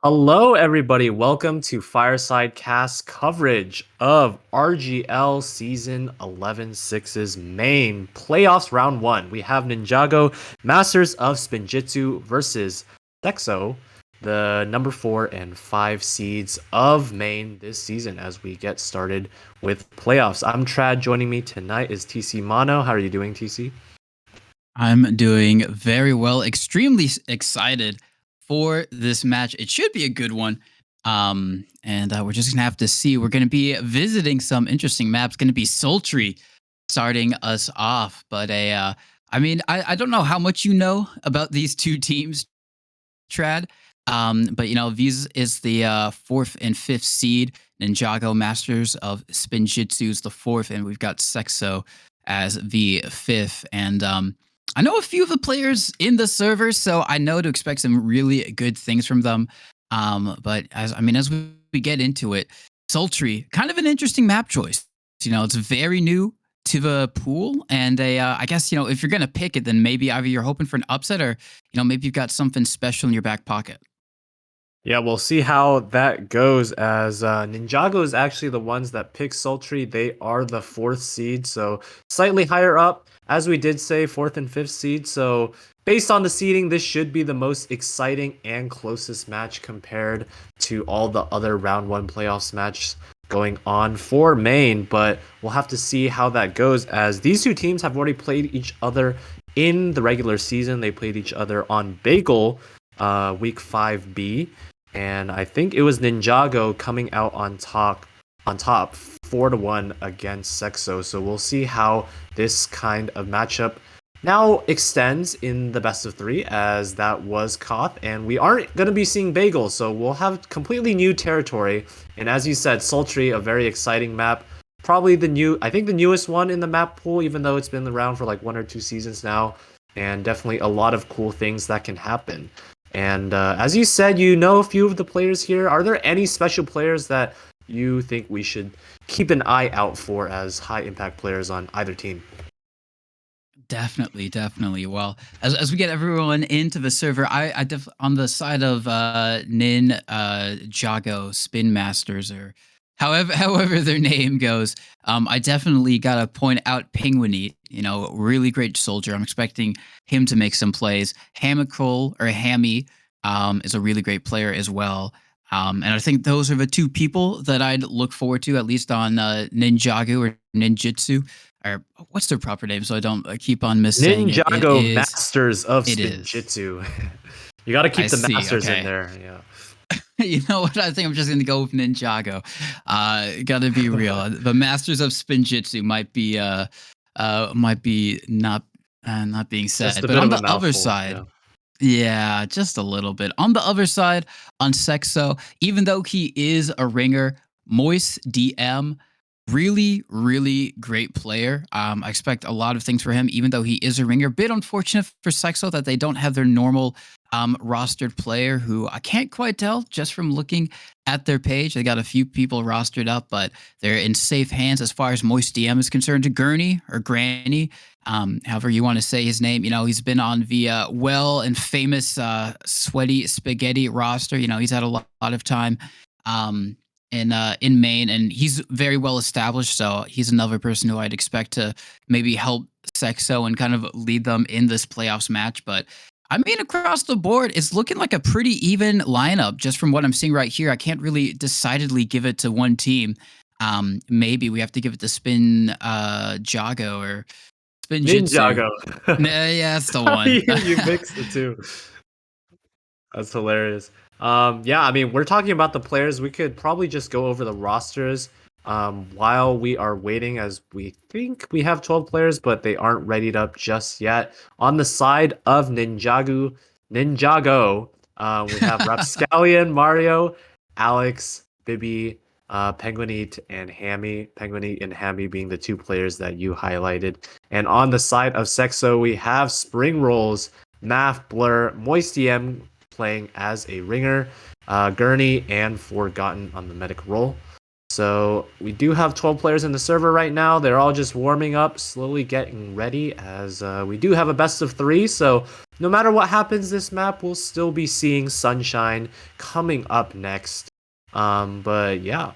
Hello, everybody. Welcome to Fireside Cast coverage of RGL Season 11 main playoffs round one. We have Ninjago Masters of Spinjitzu versus Sexo, the number 4 and 5 seeds of main this season as we get started with playoffs. I'm Trad. Joining me tonight is Tcmano. How are you doing, TC? I'm doing very well. Extremely excited for this match. It should be a good one. And we're just gonna have to see. We're gonna be visiting some interesting maps. Gonna be Sultry starting us off. But I don't know how much you know about these two teams, Trad. But V's is the fourth and fifth seed. Ninjago Masters of Spinjitzu is the fourth, and we've got Sexo as the fifth. And I know a few of the players in the server, so I know to expect some really good things from them. But as we get into it, Sultry, kind of an interesting map choice. It's very new to the pool, and I guess if you're gonna pick it, then maybe either you're hoping for an upset, or maybe you've got something special in your back pocket. Yeah, we'll see how that goes as Ninjago is actually the ones that pick Sultry. They are the fourth seed, so slightly higher up. As we did say, fourth and fifth seed. So based on the seeding, this should be the most exciting and closest match compared to all the other round one playoffs matches going on for main. But we'll have to see how that goes as these two teams have already played each other in the regular season. They played each other on Bagel week 5B, and I think it was Ninjago coming out on top 4-1 against Sexo. So we'll see how this kind of matchup now extends in the best of three, as that was Koth, and we aren't going to be seeing Bagel, so we'll have completely new territory. And as you said, Sultry, a very exciting map. Probably I think the newest one in the map pool, even though it's been around for like 1 or 2 seasons now, and definitely a lot of cool things that can happen. And as you said, you know a few of the players here. Are there any special players that you think we should keep an eye out for as high impact players on either team? Definitely, definitely. Well, as we get everyone into the server, on the side of Jago Spin Masters, or however their name goes. I definitely gotta point out Penguiny. Really great soldier. I'm expecting him to make some plays. Hamicol or Hammy is a really great player as well. And I think those are the two people that I'd look forward to, at least on Ninjago or Ninjitsu, or what's their proper name, so I don't keep on missaying it. It Ninjago is. Masters of It is. Spinjitzu. You got to keep I the see. masters in Okay. there. Yeah. You know what? I think I'm just gonna go with Ninjago. Gotta be real. The Masters of Spinjitzu might be not being Just said. a But bit on of a the other mouthful. side, Yeah. yeah, just a little bit. On the other side, on Sexo, even though he is a ringer, Moist DM, really, really great player. I expect a lot of things for him, even though he is a ringer. Bit unfortunate for Sexo that they don't have their normal rostered player, who I can't quite tell just from looking at their page. They got a few people rostered up, but they're in safe hands as far as Moist DM is concerned. To Gurney or Granny, however you want to say his name. He's been on the well and famous Sweaty Spaghetti roster. He's had a lot of time in main, and he's very well established. So he's another person who I'd expect to maybe help Sexo and kind of lead them in this playoffs match. But across the board, it's looking like a pretty even lineup just from what I'm seeing right here. I can't really decidedly give it to one team. Maybe we have to give it to Jago or Spinjitzu. Ninjago. Yeah, that's the one. You mixed the two. That's hilarious. Yeah, I mean, we're talking about the players. We could probably just go over the rosters while we are waiting, as we think we have 12 players, but they aren't readied up just yet. On the side of Ninjago, we have Rapscallion, Mario, Alex, Bibi, Penguinite, and Hammy. Penguinite and Hammy being the two players that you highlighted. And on the side of Sexo, we have Spring Rolls, Math, Blur, Moist DM playing as a ringer, Gurney, and Forgotten on the medic role. So we do have 12 players in the server right now. They're all just warming up, slowly getting ready as we do have a best of 3. So no matter what happens this map, we'll still be seeing Sunshine coming up next. But yeah.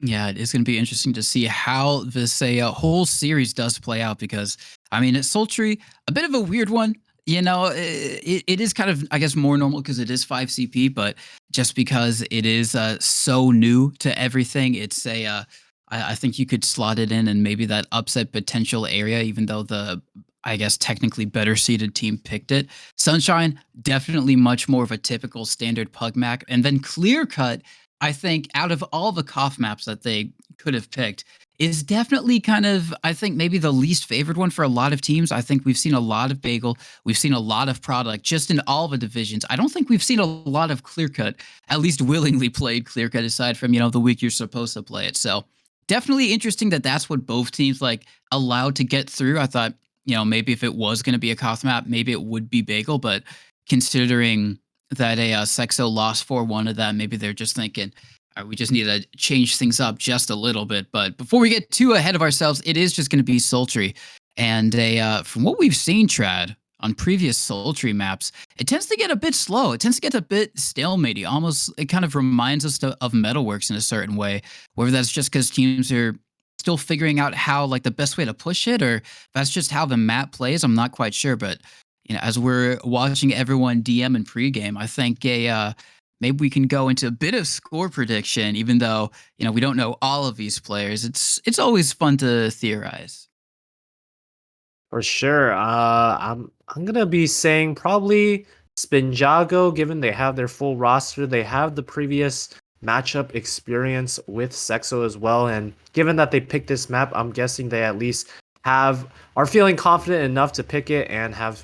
Yeah, it is going to be interesting to see how this whole series does play out because, I mean, it's Sultry, a bit of a weird one. You know, it is kind of, I guess, more normal because it is 5 CP, but just because it is so new to everything, it's I think you could slot it in maybe that upset potential area, even though the, I guess, technically better seeded team picked it. Sunshine, definitely much more of a typical standard pug map. And then Clear Cut, I think out of all the cough maps that they could have picked, is definitely kind of, I think, maybe the least favored one for a lot of teams. I think we've seen a lot of Bagel. We've seen a lot of Product just in all the divisions. I don't think we've seen a lot of Clear Cut, at least willingly played Clear Cut aside from, the week you're supposed to play it. So definitely interesting that that's what both teams like allowed to get through. I thought, maybe if it was going to be a cough map, maybe it would be Bagel, but considering that a Sexo lost 4-1 of that, maybe they're just thinking, all right, we just need to change things up just a little bit. But before we get too ahead of ourselves, it is just going to be Sultry. And from what we've seen, Trad, on previous Sultry maps, it tends to get a bit slow. It tends to get a bit stalematey. Almost, it kind of reminds us of Metalworks in a certain way, whether that's just because teams are still figuring out how, like, the best way to push it, or that's just how the map plays. I'm not quite sure, but as we're watching everyone DM and pregame, I think maybe we can go into a bit of score prediction, even though we don't know all of these players. It's always fun to theorize. For sure. I'm gonna be saying probably Spinjago, given they have their full roster. They have the previous matchup experience with Sexo as well, and given that they picked this map, I'm guessing they at least are feeling confident enough to pick it and have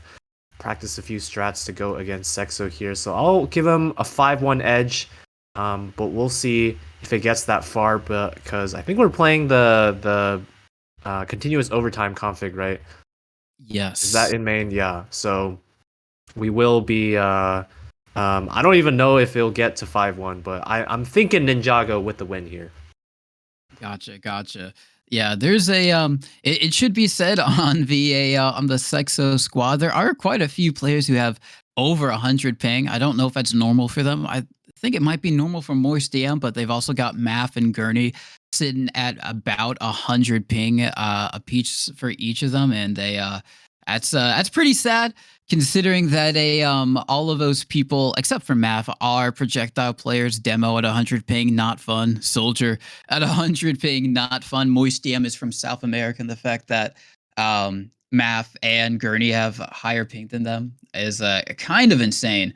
practiced a few strats to go against Sexo here. So I'll give them a 5-1 edge. But we'll see if it gets that far. But because I think we're playing the continuous overtime config, right? Is that Yes. in main? Yeah. So we will be. I don't even know if it'll get to 5-1, but I'm thinking Ninjago with the win here. Gotcha. Yeah, there's it should be said on the Sexo squad, there are quite a few players who have over 100 ping. I don't know if that's normal for them. I think it might be normal for Moist DM, but they've also got Math and Gurney sitting at about 100 ping a piece for each of them, and that's pretty sad considering that all of those people except for Math are projectile players. Demo at 100 ping, not fun. Soldier at 100 ping, not fun. Moist DM is from South America, and the fact that Math and Gurney have higher ping than them is kind of insane.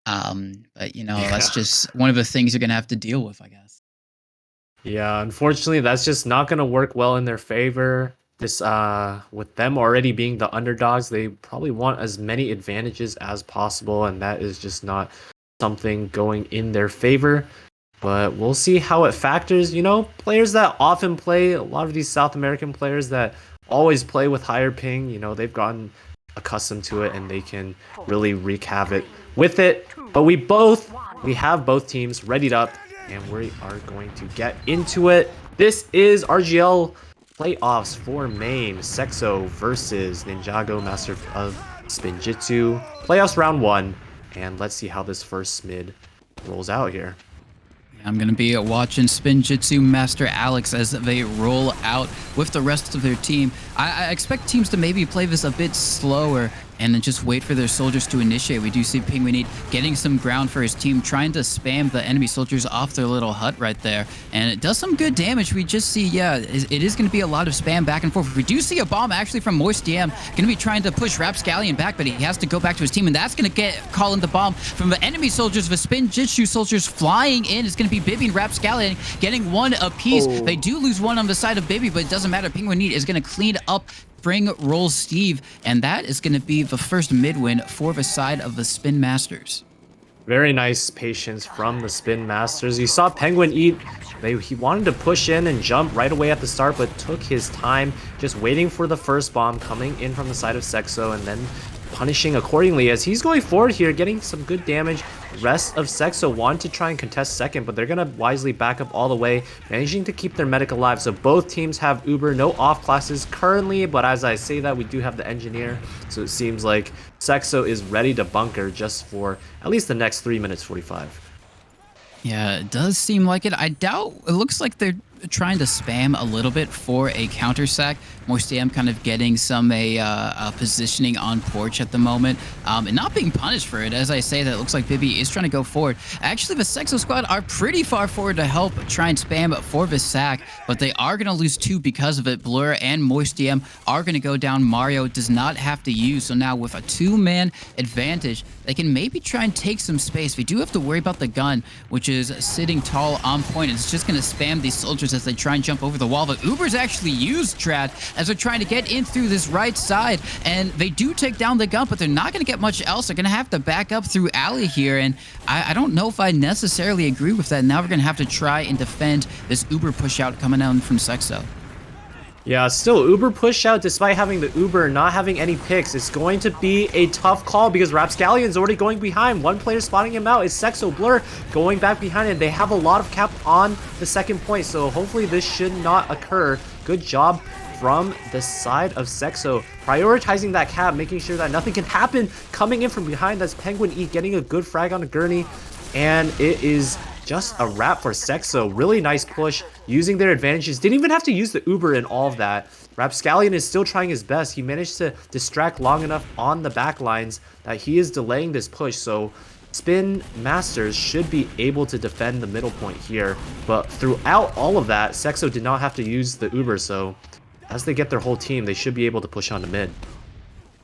But that's Yeah. just one of the things you're gonna have to deal with, I guess. Yeah, unfortunately, that's just not gonna work well in their favor. This with them already being the underdogs, they probably want as many advantages as possible, and that is just not something going in their favor. But we'll see how it factors. Players that often play, a lot of these South American players that always play with higher ping, they've gotten accustomed to it and they can really wreak havoc with it. But we have both teams readied up and we are going to get into it. This is RGL playoffs for main. Sexo versus Ninjago, Master of Spinjitzu. Playoffs round 1. And let's see how this first mid rolls out here. I'm going to be watching Spinjitzu Master Alex as they roll out with the rest of their team. I expect teams to maybe play this a bit slower and then just wait for their soldiers to initiate. We do see Penguinade getting some ground for his team, trying to spam the enemy soldiers off their little hut right there. And it does some good damage. We just see, it is going to be a lot of spam back and forth. We do see a bomb actually from Moist DM. Going to be trying to push Rapscallion back, but he has to go back to his team. And that's going to call in the bomb from the enemy soldiers. The Spinjitzu soldiers flying in. It's going to be Bibby and Rapscallion getting one apiece. Oh. They do lose one on the side of Bibby, but it doesn't matter. Penguinade is going to clean up Spring Roll Steve, and that is going to be the first mid win for the side of the Spin Masters. Very nice patience from the Spin Masters. You saw Penguin eat. He wanted to push in and jump right away at the start, but took his time, just waiting for the first bomb coming in from the side of Sexo, and then punishing accordingly as he's going forward here, getting some good damage rest of Sexo want to try and contest second, but they're going to wisely back up all the way, managing to keep their medic alive. So both teams have Uber, no off classes currently, but as I say that, we do have the engineer. So it seems like Sexo is ready to bunker just for at least the next 3 minutes 45. Yeah, it does seem like it. I doubt. It looks like they're trying to spam a little bit for a counter sack. Moistm kind of getting some positioning on porch at the moment, and not being punished for it. As I say, that it looks like Bibi is trying to go forward. Actually, the Sexo squad are pretty far forward to help try and spam for the sack, but they are going to lose two because of it. Blur and Moistm are going to go down. Mario does not have to use, so now with a two-man advantage, they can maybe try and take some space. We do have to worry about the gun, which is sitting tall on point. It's just going to spam these soldiers as they try and jump over the wall. But Uber's actually used Trad as they're trying to get in through this right side, and they do take down the gun, but they're not going to get much else. They're going to have to back up through alley here, and I don't know if I necessarily agree with that. Now we're going to have to try and defend this Uber push out coming down from Sexo. Yeah, still, Uber push out, despite having the Uber not having any picks, it's going to be a tough call because Rapscallion's already going behind. One player spotting him out is Sexo. Blur going back behind, and they have a lot of cap on the second point, so hopefully this should not occur. Good job from the side of Sexo, prioritizing that cap, making sure that nothing can happen. Coming in from behind, that's Penguin E getting a good frag on a gurney, and it is just a wrap for Sexo. Really nice push, using their advantages. Didn't even have to use the Uber in all of that. Rapscallion is still trying his best. He managed to distract long enough on the back lines that he is delaying this push, so Spin Masters should be able to defend the middle point here. But throughout all of that, Sexo did not have to use the Uber, so as they get their whole team, they should be able to push on to mid.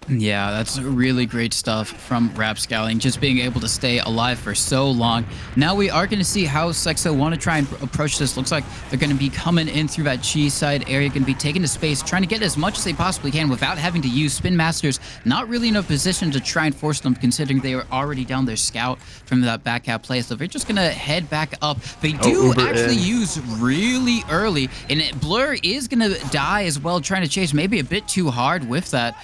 Yeah, that's really great stuff from Rapscallion, just being able to stay alive for so long. Now we are going to see how Sexo want to try and approach this. Looks like they're going to be coming in through that cheese side area, going to be taking the space, trying to get as much as they possibly can without having to use Spin Masters. Not really in a position to try and force them, considering they were already down their scout from that back half play. So they're just going to head back up. They do actually use really early, and Blur is going to die as well, trying to chase maybe a bit too hard with that.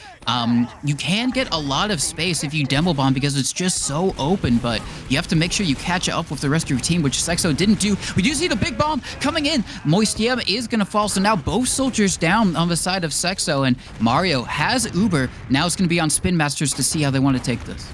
You can get a lot of space if you demo bomb because it's just so open, but you have to make sure you catch up with the rest of your team, which Sexo didn't do. We do see the big bomb coming in. Moistm is going to fall, so now both soldiers down on the side of Sexo, and Mario has Uber. Now it's going to be on Spin Masters to see how they want to take this.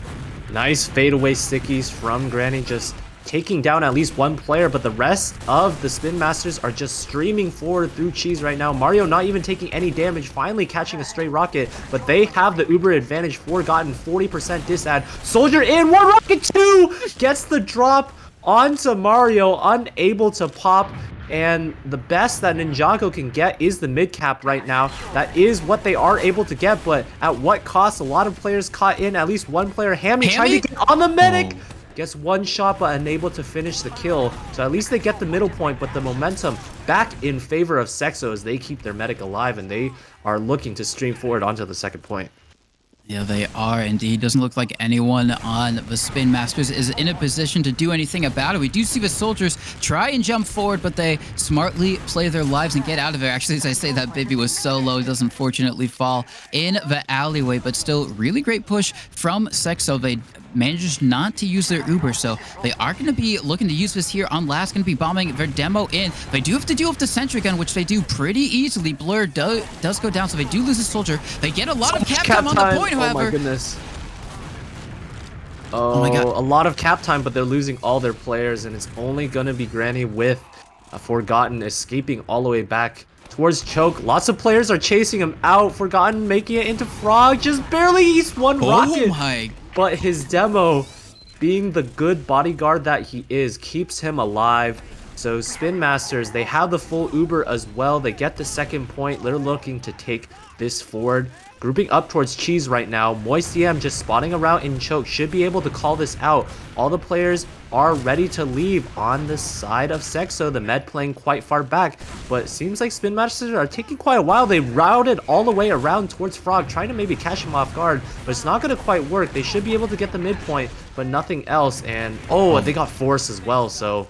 Nice fadeaway stickies from Granny, just taking down at least one player, but the rest of the Spin Masters are just streaming forward through cheese right now. Mario not even taking any damage, finally catching a straight rocket, but they have the Uber advantage. Forgotten 40% disad. Soldier in, one rocket, two! Gets the drop onto Mario, unable to pop. And the best that Ninjago can get is the mid cap right now. That is what they are able to get, but at what cost? A lot of players caught in, at least one player, Hammy trying to get on the medic. Oh. Gets one shot but unable to finish the kill. So at least they get the middle point, but the momentum back in favor of Sexo as they keep their medic alive and they are looking to stream forward onto the second point. Yeah, they are indeed. Doesn't look like anyone on the Spin Masters is in a position to do anything about it. We do see the soldiers try and jump forward, but they smartly play their lives and get out of there. Actually, as I say, that Bibi was so low, it does unfortunately fall in the alleyway, but still really great push from Sexo. They managed not to use their Uber, so they are going to be looking to use this here on last, going to be bombing their demo in. They do have to deal with the sentry gun, which they do pretty easily. Blur does go down, so they do lose a soldier. They get a lot of cap time on the point, however. Oh my goodness. Oh my God. A lot of cap time, but they're losing all their players, and it's only going to be Granny with a Forgotten escaping all the way back towards Choke. Lots of players are chasing him out. Forgotten making it into Frog, just barely eats one rocket. Oh my. But his demo, being the good bodyguard that he is, keeps him alive. So Spin Masters, they have the full Uber as well. They get the second point. They're looking to take this forward. Grouping up towards Cheese right now. Moistm just spotting around in Choke. Should be able to call this out. All the players are ready to leave on the side of Sexo. The med playing quite far back. But it seems like Spin Masters are taking quite a while. They routed all the way around towards Frog, trying to maybe catch him off guard. But it's not going to quite work. They should be able to get the midpoint, but nothing else. And, oh, they got Force as well. So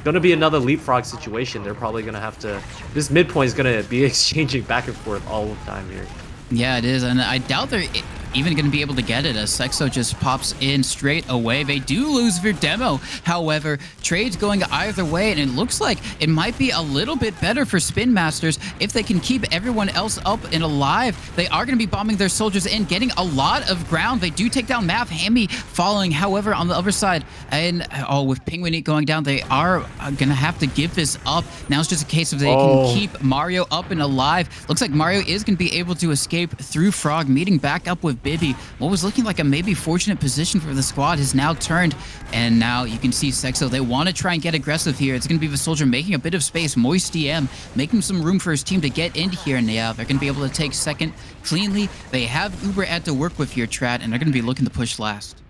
going to be another leapfrog situation. They're probably going to have to... This midpoint is going to be exchanging back and forth all the time here. Yeah, it is, and I doubt they're even going to be able to get it as Sexo just pops in straight away. They do lose their demo. However, trade's going either way, and it looks like it might be a little bit better for Spin Masters if they can keep everyone else up and alive. They are going to be bombing their soldiers in, getting a lot of ground. They do take down Mav, Hammy falling. However, on the other side, and with Penguin going down, they are going to have to give this up. Now it's just a case of they can keep Mario up and alive. Looks like Mario is going to be able to escape through Frog, meeting back up with Bibby. What was looking like a maybe fortunate position for the squad has now turned, and now you can see Sexo. They want to try and get aggressive here. It's going to be the soldier making a bit of space. Moist DM making some room for his team to get in here, and yeah, they're going to be able to take second cleanly. They have Uber Ad to work with here, Trad, and they're going to be looking to push last.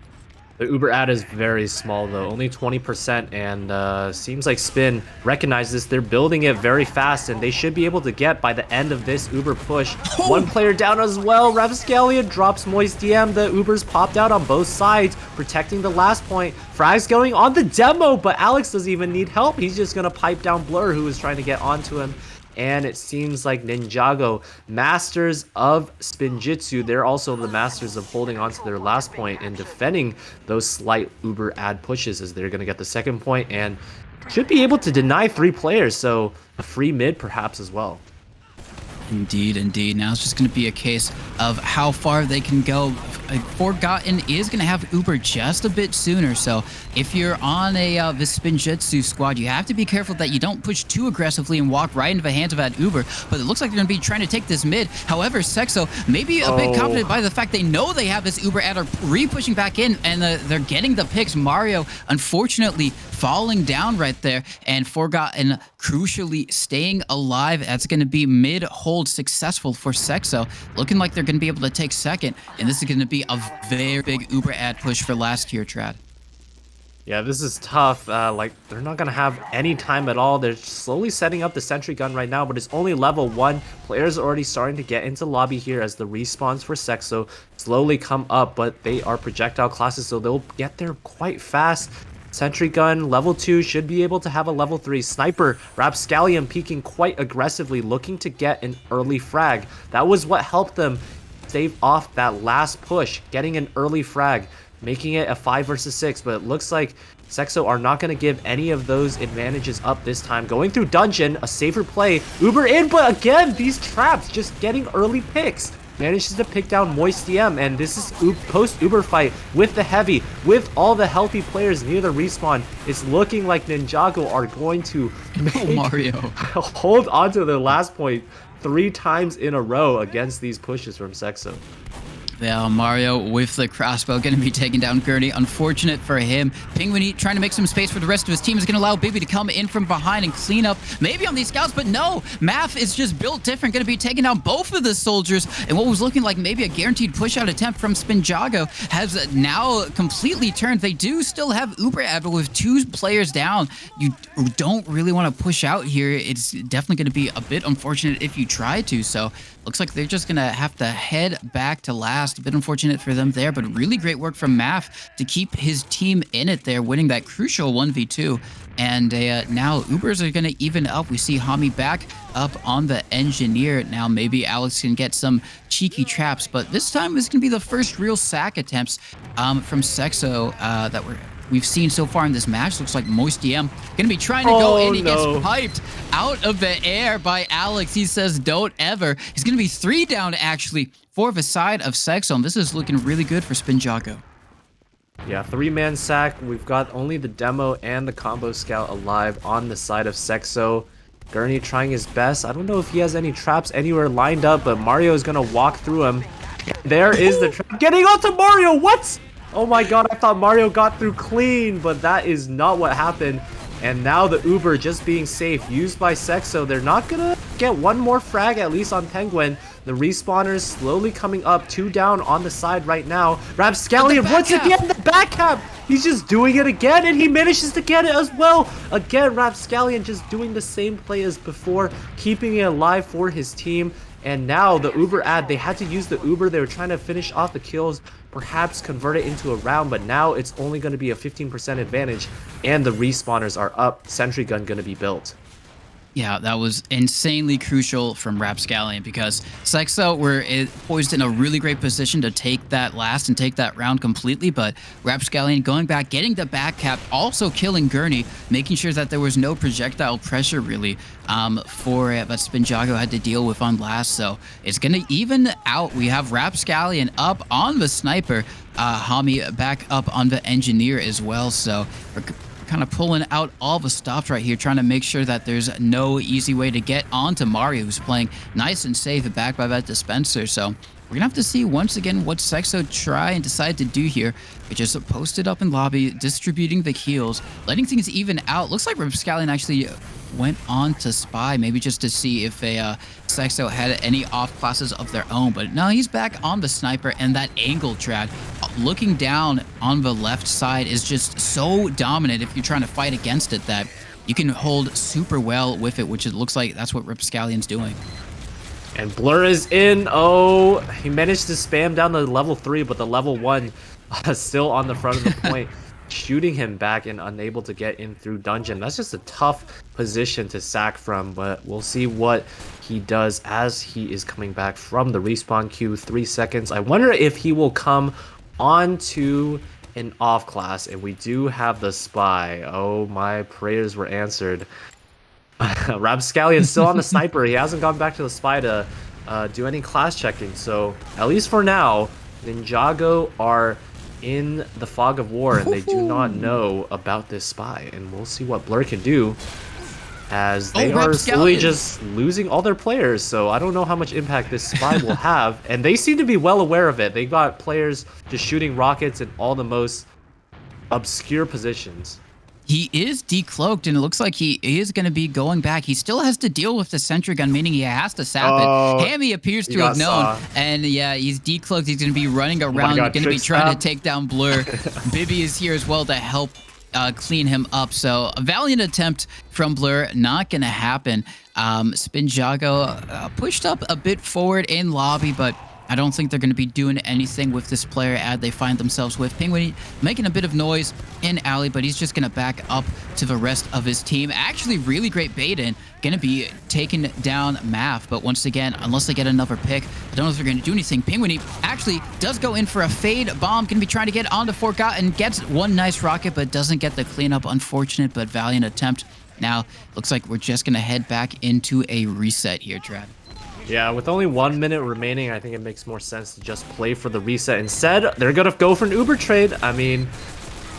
The Uber ad is very small though, only 20%, and seems like Spin recognizes this. They're building it very fast, and they should be able to get by the end of this Uber push. One player down as well. Rapscallion drops Moist DM. The Ubers popped out on both sides, protecting the last point. Frag's going on the demo, but Alex doesn't even need help. He's just gonna pipe down Blur, who is trying to get onto him. And it seems like Ninjago, masters of Spinjitzu, they're also the masters of holding on to their last point and defending those slight Uber ad pushes, as they're going to get the second point and should be able to deny 3 players. So a free mid perhaps as well. Indeed, indeed. Now it's just going to be a case of how far they can go. Forgotten is going to have Uber just a bit sooner, so if you're on the Spinjitzu squad, you have to be careful that you don't push too aggressively and walk right into the hands of that Uber, but it looks like they're going to be trying to take this mid. However, Sexo may be a bit confident by the fact they know they have this Uber ad, are re-pushing back in, and they're getting the picks. Mario, unfortunately, falling down right there, and Forgotten crucially staying alive. That's going to be mid-hold successful for Sexo, looking like they're going to be able to take second, and this is going to be a very big Uber ad push for last year, Trad. Yeah, this is tough. Like, they're not going to have any time at all. They're slowly setting up the sentry gun right now, but it's only level 1. Players are already starting to get into lobby here as the respawns for Sexo slowly come up, but they are projectile classes, so they'll get there quite fast. Sentry gun, level 2, should be able to have a level 3. Sniper, Rapscallion peeking quite aggressively, looking to get an early frag. That was what helped them stave off that last push, getting an early frag, making it a 5 versus 6, but it looks like Sexo are not going to give any of those advantages up this time. Going through dungeon, a safer play, Uber in, but again, these traps just getting early picks. Manages to pick down Moist DM, and this is post-Uber fight with the heavy, with all the healthy players near the respawn. It's looking like Ninjago are going to Mario hold on to their last point 3 times in a row against these pushes from Sexo. Yeah, Mario with the crossbow going to be taking down Gurney. Unfortunate for him. Penguin trying to make some space for the rest of his team is going to allow Bibby to come in from behind and clean up maybe on these scouts, but no, Math is just built different, going to be taking down both of the soldiers, and what was looking like maybe a guaranteed push-out attempt from Spinjago has now completely turned. They do still have Uber ad, but with 2 players down, you don't really want to push out here. It's definitely going to be a bit unfortunate if you try to, so looks like they're just going to have to head back to last. A bit unfortunate for them there, but really great work from Math to keep his team in it there, winning that crucial 1v2. And now Ubers are going to even up. We see Hami back up on the engineer. Now maybe Alex can get some cheeky traps, but this time is going to be the first real sack attempts from Sexo that we've seen so far in this match. Looks like Moist DM gonna be trying to go in. He gets piped out of the air by Alex. He says, don't ever. He's gonna be 3 down actually for the side of Sexo. This is looking really good for Spinjago. Yeah, 3-man sack. We've got only the demo and the combo scout alive on the side of Sexo. Gurney trying his best. I don't know if he has any traps anywhere lined up, but Mario is gonna walk through him. There is the trap. Getting onto Mario, what? Oh my god, I thought Mario got through clean, but that is not what happened. And now the Uber just being safe, used by Sexo. They're not gonna get one more frag, at least on Penguin. The respawners slowly coming up, 2 down on the side right now. Rapscallion once again, the back cap! He's just doing it again, and he manages to get it as well. Again, Rapscallion just doing the same play as before, keeping it alive for his team. And now the Uber ad, they had to use the Uber. They were trying to finish off the kills, perhaps convert it into a round, but now it's only going to be a 15% advantage, and the respawners are up. Sentry gun going to be built. Yeah, that was insanely crucial from Rapscallion because Sexo were poised in a really great position to take that last and take that round completely, but Rapscallion going back, getting the back cap, also killing Gurney, making sure that there was no projectile pressure really for it, but Spinjitzu had to deal with on last, so it's going to even out. We have Rapscallion up on the sniper, Hami back up on the engineer as well, so we're kind of pulling out all the stops right here, trying to make sure that there's no easy way to get onto Mario, who's playing nice and safe back by that dispenser. So we're gonna have to see once again what Sexo try and decide to do here. It just posted up in lobby, distributing the heals, letting things even out. Looks like Rapscallion actually went on to spy, maybe just to see if Sexo had any off classes of their own. But no, he's back on the sniper, and that angle trad looking down on the left side is just so dominant if you're trying to fight against it that you can hold super well with it, which it looks like that's what Rapscallion's doing. And Blur is in. Oh, he managed to spam down the level 3, but the level 1 still on the front of the point, shooting him back and unable to get in through dungeon. That's just a tough position to sack from, but we'll see what he does as he is coming back from the respawn queue. 3 seconds. I wonder if he will come onto an off class, and we do have the spy. Oh, my prayers were answered. Rapscallion's still on the sniper. He hasn't gone back to the spy to do any class checking. So at least for now, Ninjago are in the fog of war, and they do not know about this spy. And we'll see what Blur can do, as they are slowly just losing all their players. So I don't know how much impact this spy will have. And they seem to be well aware of it. They got players just shooting rockets in all the most obscure positions. He is decloaked, and it looks like he is going to be going back. He still has to deal with the sentry gun, meaning he has to sap it. Hammy appears to have known, and yeah, he's decloaked. He's going to be running around, going to be trying to take down Blur. Bibby is here as well to help clean him up. So a valiant attempt from Blur, not going to happen. Spinjitzu pushed up a bit forward in lobby, but I don't think they're going to be doing anything with this player ad they find themselves with. Penguin making a bit of noise in alley, but he's just going to back up to the rest of his team. Actually, really great bait in. Going to be taking down Math, but once again, unless they get another pick, I don't know if they're going to do anything. Penguin actually does go in for a fade bomb. Going to be trying to get onto Forgotten. Gets one nice rocket, but doesn't get the cleanup. Unfortunate, but valiant attempt. Now, looks like we're just going to head back into a reset here, Trad. Yeah, with only 1 minute remaining, I think it makes more sense to just play for the reset. Instead, they're going to go for an Uber trade. I mean,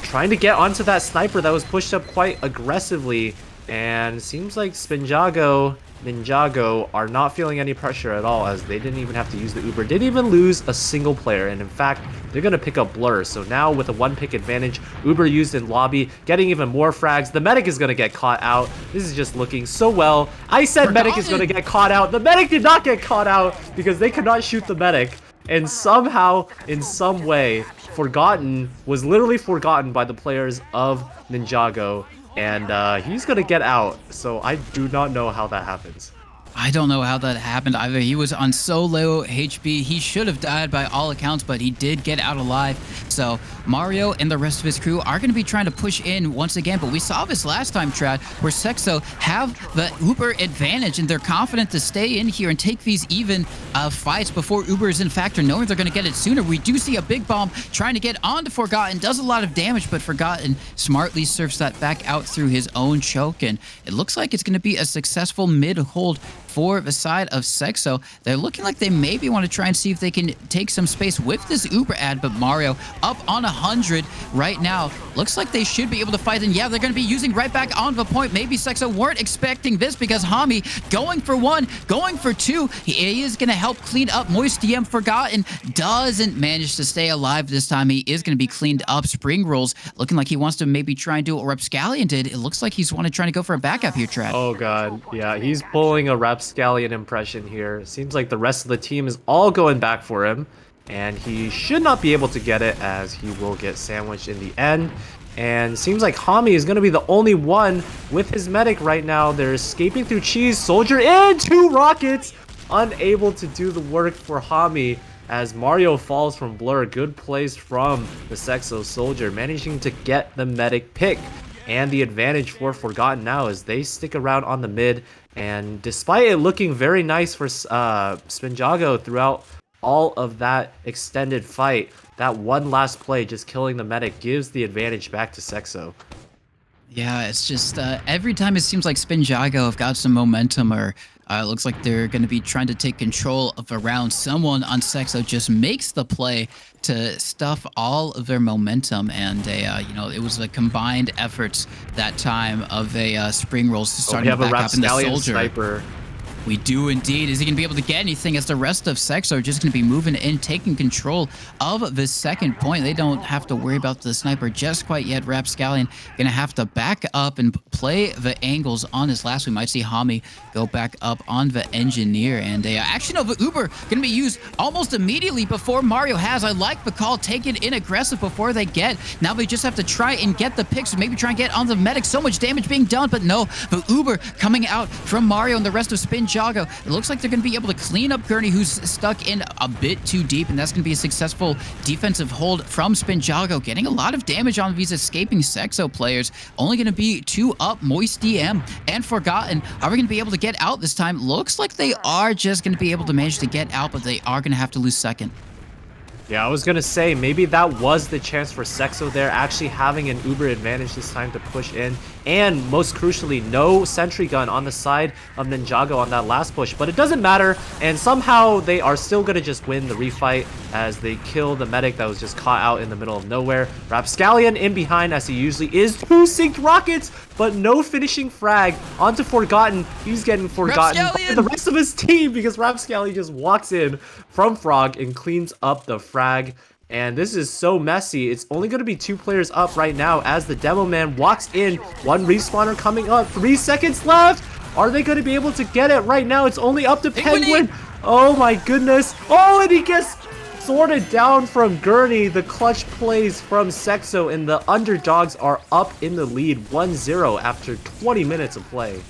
trying to get onto that sniper that was pushed up quite aggressively. And seems like Ninjago are not feeling any pressure at all, as they didn't even have to use the Uber. Didn't even lose a single player. And in fact, they're going to pick up Blur. So now with a 1-pick advantage, Uber used in lobby, getting even more frags. The medic is going to get caught out. This is just looking so well. I said medic is going to get caught out. The medic did not get caught out because they could not shoot the medic. And somehow, in some way, Forgotten was literally forgotten by the players of Ninjago. And he's going to get out. So I do not know how that happens. I don't know how that happened either. He was on so low HP. He should have died by all accounts, but he did get out alive. So Mario and the rest of his crew are going to be trying to push in once again. But we saw this last time, Trad, where Sexo have the Uber advantage, and they're confident to stay in here and take these even fights before Uber is in factor, knowing they're going to get it sooner. We do see a big bomb trying to get onto Forgotten. Does a lot of damage, but Forgotten smartly surfs that back out through his own choke. And it looks like it's going to be a successful mid-hold for the side of Sexo. They're looking like they maybe want to try and see if they can take some space with this Uber ad, but Mario up on 100 right now. Looks like they should be able to fight, and yeah, they're going to be using right back on the point. Maybe Sexo weren't expecting this because Hami going for 1, going for 2. He is going to help clean up. Moist DM Forgotten doesn't manage to stay alive this time. He is going to be cleaned up. Spring Rolls looking like he wants to maybe try and do what Rapscallion did. It looks like he's trying to go for a backup here, Trad. Oh god, yeah, he's pulling a Rapscallion impression here. Seems like the rest of the team is all going back for him, and he should not be able to get it, as he will get sandwiched in the end. And seems like Hami is going to be the only one with his medic right now. They're escaping through cheese. Soldier in 2 rockets, unable to do the work for Hami, as Mario falls from Blur. Good plays from the Sexo Soldier, managing to get the medic pick. And the advantage for Forgotten now as they stick around on the mid. And despite it looking very nice for Spinjago throughout all of that extended fight, that one last play just killing the medic gives the advantage back to Sexo. Yeah, it's just every time it seems like Spinjago have got some momentum, or it looks like they're going to be trying to take control of a round. Someone on Sexo just makes the play to stuff all of their momentum, and it was the combined efforts that time of a Spring Rolls Oh, we starting to have a back up in the Rapscallion Soldier. sniper. We do indeed. Is he going to be able to get anything as the rest of Sexo are just going to be moving in, taking control of the second point? They don't have to worry about the sniper just quite yet. Rapscallion going to have to back up and play the angles on his last. We might see Hami go back up on the engineer. And action of Uber going to be used almost immediately before Mario has. I like the call. Take it in aggressive before they get. Now they just have to try and get the picks. Maybe try and get on the medic. So much damage being done, but no. The Uber coming out from Mario and the rest of Spinjitzu. It looks like they're going to be able to clean up Gurney, who's stuck in a bit too deep, and that's going to be a successful defensive hold from Spinjitzu, getting a lot of damage on these escaping Sexo players. Only going to be 2 up. Moist DM and Forgotten. Are we going to be able to get out this time? Looks like they are just going to be able to manage to get out, but they are going to have to lose second. Yeah, I was going to say, maybe that was the chance for Sexo there, actually having an Uber advantage this time to push in. And most crucially, no sentry gun on the side of Ninjago on that last push. But it doesn't matter, and somehow they are still going to just win the refight as they kill the medic that was just caught out in the middle of nowhere. Rapscallion in behind, as he usually is. 2 synced rockets, but no finishing frag onto Forgotten. He's getting forgotten by the rest of his team because Rapscallion just walks in from Frog and cleans up the frag. And this is so messy. It's only going to be 2 players up right now as the Demo Man walks in. 1 respawner coming up. 3 seconds left. Are they going to be able to get it right now? It's only up to Penguin. Oh my goodness. Oh, and he gets sorted down from Gurney. The clutch plays from Sexo, and the underdogs are up in the lead 1-0 after 20 minutes of play.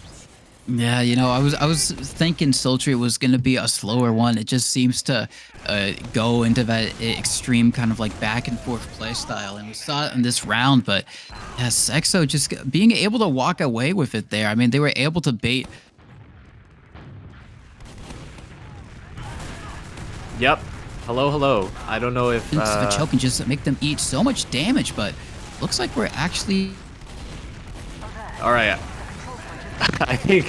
Yeah, I was thinking Sultry was going to be a slower one. It just seems to go into that extreme kind of like back and forth play style, and we saw it in this round. But yeah, Sexo just being able to walk away with it there. I mean, they were able to bait. Yep. Hello, hello. I don't know if the choke and just make them eat so much damage, but looks like we're actually. All right. I think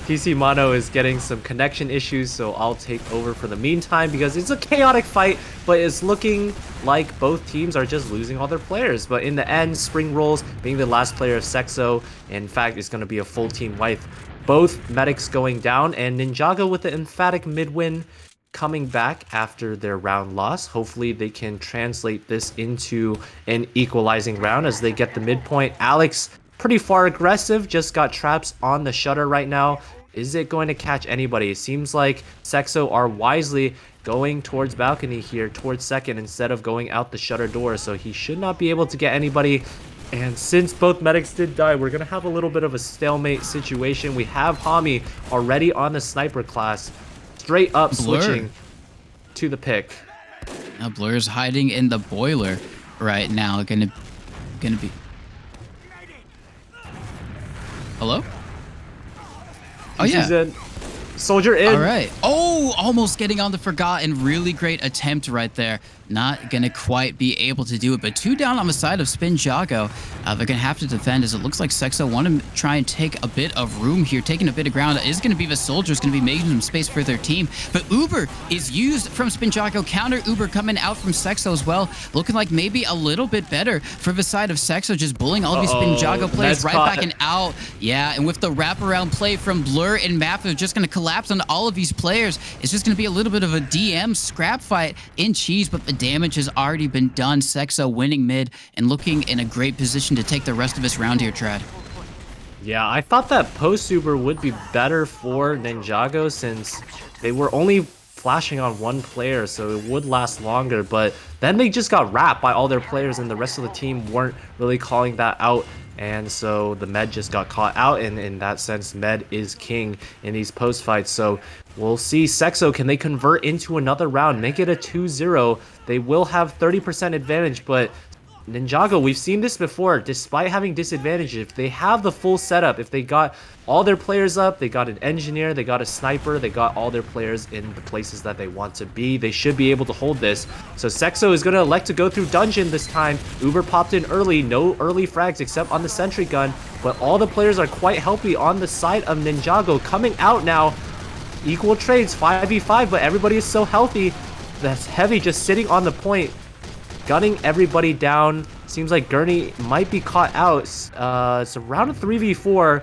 Tcmano is getting some connection issues, so I'll take over for the meantime because it's a chaotic fight, but it's looking like both teams are just losing all their players. But in the end, Spring Rolls being the last player of Sexo, in fact, is going to be a full team wipe. Both medics going down, and Ninjago with the emphatic mid-win coming back after their round loss. Hopefully they can translate this into an equalizing round as they get the midpoint. Alex, pretty far aggressive, just got traps on the shutter right now. Is it going to catch anybody? It seems like Sexo are wisely going towards balcony here, towards second, instead of going out the shutter door, so he should not be able to get anybody. And since both medics did die, we're going to have a little bit of a stalemate situation. We have Hami already on the sniper class, straight up switching to the pick. Now Blur's hiding in the boiler right now. Gonna be. Hello? Oh yeah. Soldier in. All right. Oh, almost getting on the Forgotten. Really great attempt right there. Not going to quite be able to do it, but 2 down on the side of Spinjitzu. They're going to have to defend as it looks like Sexo want to try and take a bit of room here. Taking a bit of ground is going to be the Soldiers, going to be making some space for their team. But Uber is used from Spinjitzu. Counter Uber coming out from Sexo as well. Looking like maybe a little bit better for the side of Sexo, just bullying all these Spinjitzu players right back and out. Yeah, and with the wraparound play from Blur and Map, they're just going to collapse on all of these players. It's just going to be a little bit of a DM scrap fight in cheese, but the damage has already been done. Sexo winning mid and looking in a great position to take the rest of this round here, Trad. Yeah, I thought that post-Uber would be better for Ninjago since they were only flashing on 1 player, so it would last longer, but then they just got wrapped by all their players and the rest of the team weren't really calling that out. And so the med just got caught out, and in that sense, med is king in these post fights. So we'll see Sexo, can they convert into another round, make it a 2-0? They will have 30% advantage, but Ninjago, we've seen this before, despite having disadvantage, if they have the full setup, if they got all their players up, they got an engineer, they got a sniper, they got all their players in the places that they want to be, they should be able to hold this. So Sexo is going to elect to go through dungeon this time. Uber popped in early, no early frags except on the sentry gun, but all the players are quite healthy on the side of Ninjago. Coming out now, equal trades, 5v5, but everybody is so healthy. That's Heavy just sitting on the point, gunning everybody down. Seems like Gurney might be caught out. It's around a 3v4.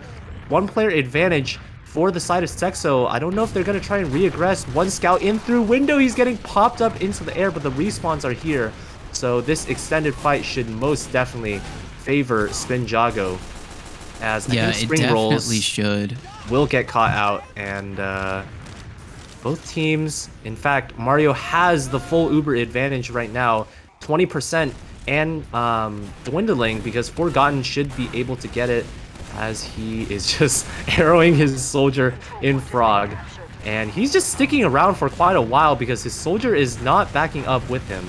One player advantage for the side of Sexo. I don't know if they're going to try and re-aggress. One scout in through window. He's getting popped up into the air, but the respawns are here. So this extended fight should most definitely favor Spinjitzu. As I think Spring Rolls should. will get caught out. And both teams, in fact, Mario has the full Uber advantage right now. 20% and dwindling because Forgotten should be able to get it as he is just arrowing his soldier in Frog. And he's just sticking around for quite a while because his soldier is not backing up with him.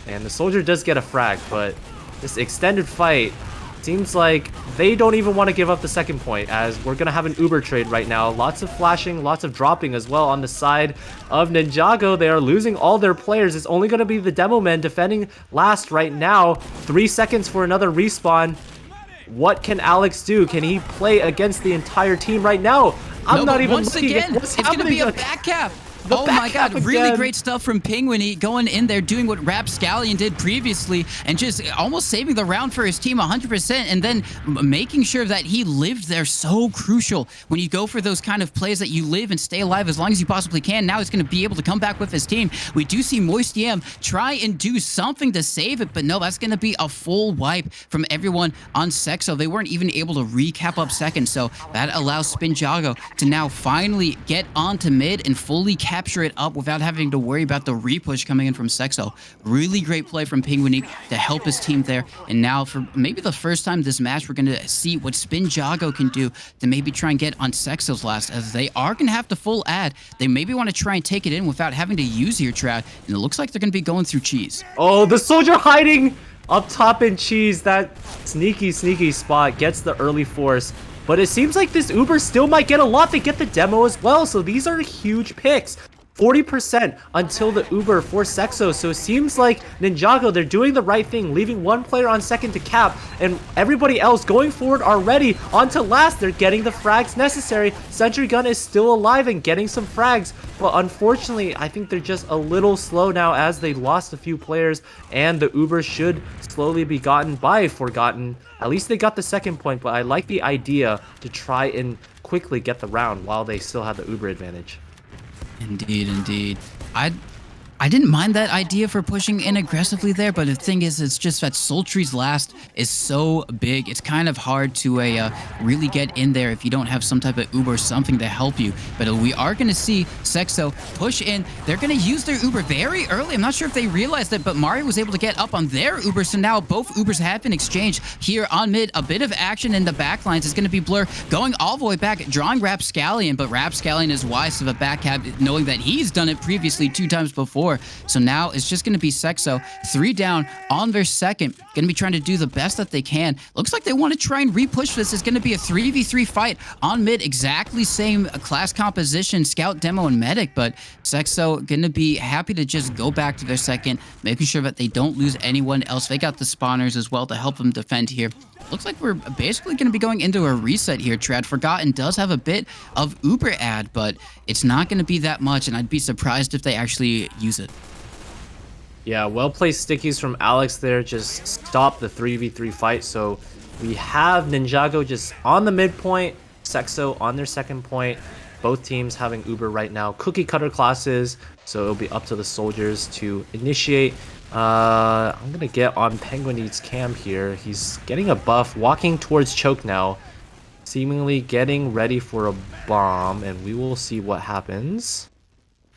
And the soldier does get a frag, but this extended fight seems like they don't even want to give up the second point, as we're going to have an Uber trade right now. Lots of flashing, lots of dropping as well on the side of Ninjago. They are losing all their players. It's only going to be the demo men defending last right now. 3 seconds for another respawn. What can Alex do? Can he play against the entire team right now? I'm not even looking at what's happening. It's going to be a back cap. Oh my god, really great stuff from Penguiny, going in there, doing what Rapscallion did previously, and just almost saving the round for his team 100%, and then making sure that he lived there. So crucial when you go for those kind of plays that you live and stay alive as long as you possibly can. Now he's going to be able to come back with his team. We do see Moistiem try and do something to save it, but no, that's going to be a full wipe from everyone on Sexo. They weren't even able to recap up second, so that allows Spinjitzu to now finally get onto mid and fully capture it up without having to worry about the repush coming in from Sexo. Really great play from Penguiny to help his team there. And now for maybe the first time this match, we're going to see what Spinjitzu can do to maybe try and get on Sexo's last, as they are going to have to full add. They maybe want to try and take it in without having to use your trap, and it looks like they're going to be going through cheese. Oh, the soldier hiding up top in cheese. That sneaky spot gets the early force. But it seems like this Uber still might get a lot. They get the demo as well. So these are huge picks. 40% until the Uber for Sexo. So it seems like Ninjago, they're doing the right thing, leaving one player on second to cap, and everybody else going forward are ready. On to last, they're getting the frags necessary. Sentry Gun is still alive and getting some frags, but unfortunately, I think they're just a little slow now as they lost a few players, and the Uber should slowly be gotten by Forgotten. At least they got the second point, but I like the idea to try and quickly get the round while they still have the Uber advantage. Indeed, indeed. I didn't mind that idea for pushing in aggressively there, but the thing is, it's just that Sultry's last is so big. It's kind of hard to really get in there if you don't have some type of Uber or something to help you. But we are going to see Sexo push in. They're going to use their Uber very early. I'm not sure if they realized it, but Mario was able to get up on their Uber, so now both Ubers have been exchanged here on mid. A bit of action in the backlines is going to be Blur going all the way back, drawing Rapscallion, but Rapscallion is wise to the back cab, knowing that he's done it previously 2 times before. So now it's just going to be Sexo, 3 down on their second. Going to be trying to do the best that they can. Looks like they want to try and repush this. It's going to be a 3v3 fight on mid. Exactly same class composition, Scout, Demo, and Medic. But Sexo going to be happy to just go back to their second, making sure that they don't lose anyone else. They got the spawners as well to help them defend here. Looks like we're basically going to be going into a reset here, Trad. Forgotten does have a bit of Uber ad, but it's not going to be that much, and I'd be surprised if they actually use it. Yeah, well-placed stickies from Alex there just stop the 3v3 fight. So we have Ninjago just on the midpoint, Sexo on their second point. Both teams having Uber right now. Cookie cutter classes, so it'll be up to the soldiers to initiate. I'm gonna get on Penguiny's cam here. He's getting a buff, walking towards choke now, seemingly getting ready for a bomb, and we will see what happens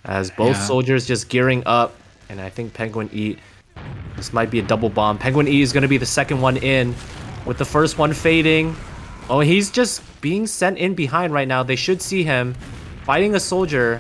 as both soldiers just gearing up. And I think Penguin E, this might be a double bomb. Penguin E is gonna be the second one in, with the first one fading. Oh, he's just being sent in behind right now. They should see him fighting a soldier,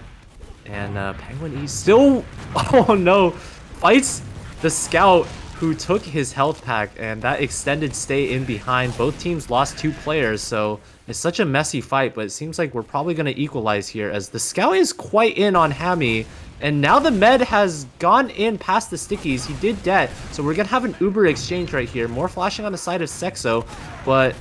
and Penguin E still, oh no, fights the scout, who took his health pack, and that extended stay in behind. Both teams lost 2 players, so it's such a messy fight, but it seems like we're probably going to equalize here as the scout is quite in on Hammy, and now the med has gone in past the stickies. He did dead, so we're going to have an Uber exchange right here. More flashing on the side of Sexo, but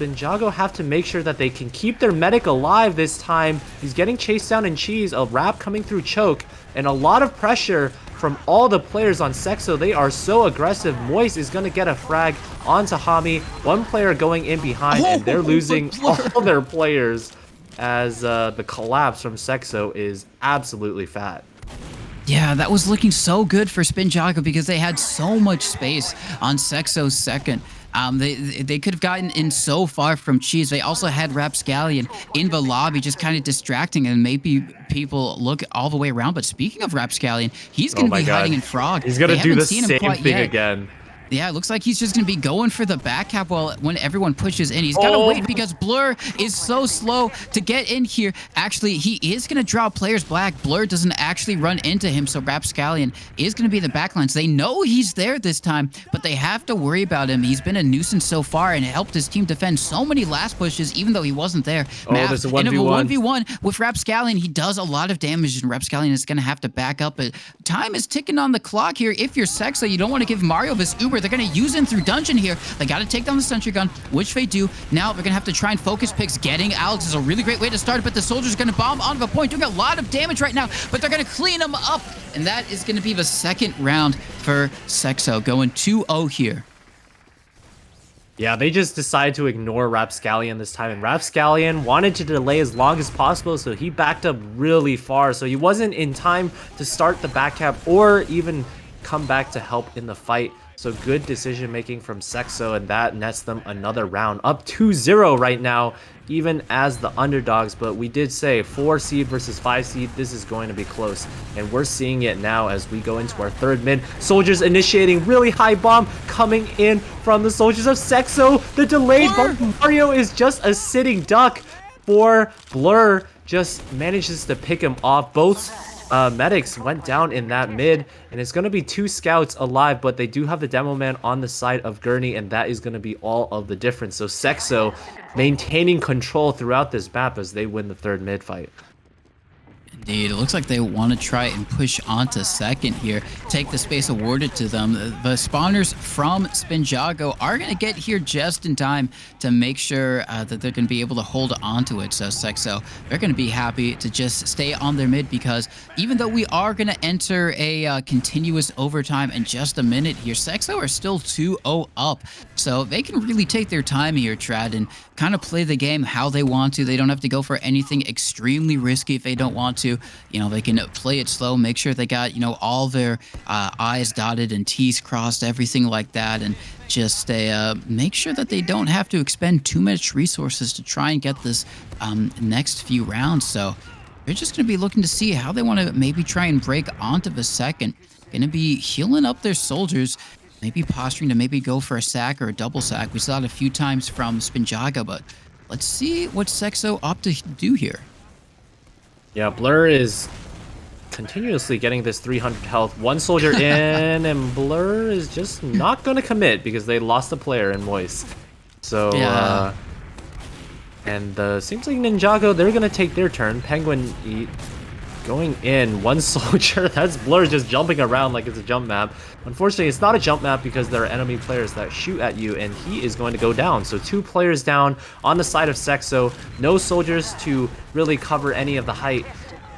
Ninjago have to make sure that they can keep their medic alive this time. He's getting chased down in cheese, a wrap coming through choke, and a lot of pressure from all the players on Sexo. They are so aggressive. Moist is going to get a frag onto Hami. One player going in behind, and they're losing all their players as the collapse from Sexo is absolutely fat. Yeah, that was looking so good for Spinjitzu because they had so much space on Sexo's second. They could have gotten in so far from Cheese. They also had Rapscallion in the lobby, just kind of distracting, and maybe people look all the way around. But speaking of Rapscallion, he's going to be hiding in Frog. He's going to do the same thing again. Yeah, it looks like he's just going to be going for the back cap when everyone pushes in. He's got to wait because Blur is so slow to get in here. Actually, he is going to draw players black. Blur doesn't actually run into him, so Rapscallion is going to be the backlines. They know he's there this time, but they have to worry about him. He's been a nuisance so far and helped his team defend so many last pushes, even though he wasn't there. There's a 1v1. In a 1v1 with Rapscallion, he does a lot of damage, and Rapscallion is going to have to back up. But time is ticking on the clock here. If you're Sexo, you don't want to give Mario this Uber. They're going to use him through dungeon here. They got to take down the sentry gun, which they do. Now they're going to have to try and focus picks. Getting Alex is a really great way to start it, but the soldier's going to bomb onto the point, doing a lot of damage right now, but they're going to clean him up, and that is going to be the second round for Sexo, going 2-0 here. Yeah, they just decided to ignore Rapscallion this time, and Rapscallion wanted to delay as long as possible, so he backed up really far, so he wasn't in time to start the back cap or even come back to help in the fight. So good decision making from Sexo, and that nets them another round. Up 2-0 right now, even as the underdogs. But we did say 4 seed versus 5 seed. This is going to be close. And we're seeing it now as we go into our third mid. Soldiers initiating really high bomb coming in from the soldiers of Sexo. The delayed bomb. Mario is just a sitting duck for Blur. Just manages to pick him off. Both medics went down in that mid, and it's going to be 2 scouts alive, but they do have the demo man on the side of Gurney, and that is going to be all of the difference. So Sexo maintaining control throughout this map as they win the third mid fight. Indeed, it looks like they want to try and push onto second here, take the space awarded to them. The spawners from Spinjitzu are going to get here just in time to make sure that they're going to be able to hold on to it. So Sexo, they're going to be happy to just stay on their mid, because even though we are going to enter a continuous overtime in just a minute here, Sexo are still 2-0 up. So they can really take their time here, Trad, and kind of play the game how they want to. They don't have to go for anything extremely risky if they don't want to. You know, they can play it slow, make sure they got, you know, all their I's dotted and T's crossed, everything like that, and just make sure that they don't have to expend too much resources to try and get this next few rounds. So they're just going to be looking to see how they want to maybe try and break onto the second. Going to be healing up their soldiers, maybe posturing to maybe go for a sack or a double sack. We saw it a few times from Spinjitzu, but let's see what Sexo opt to do here. Yeah, Blur is continuously getting this 300 health. One soldier in, and Blur is just not going to commit because they lost a player in Moist. So, yeah. And seems like Ninjago, they're going to take their turn. Penguin going in. One soldier, that's Blur just jumping around like it's a jump map. Unfortunately, it's not a jump map because there are enemy players that shoot at you, and he is going to go down. So 2 players down on the side of Sexo. No soldiers to really cover any of the height.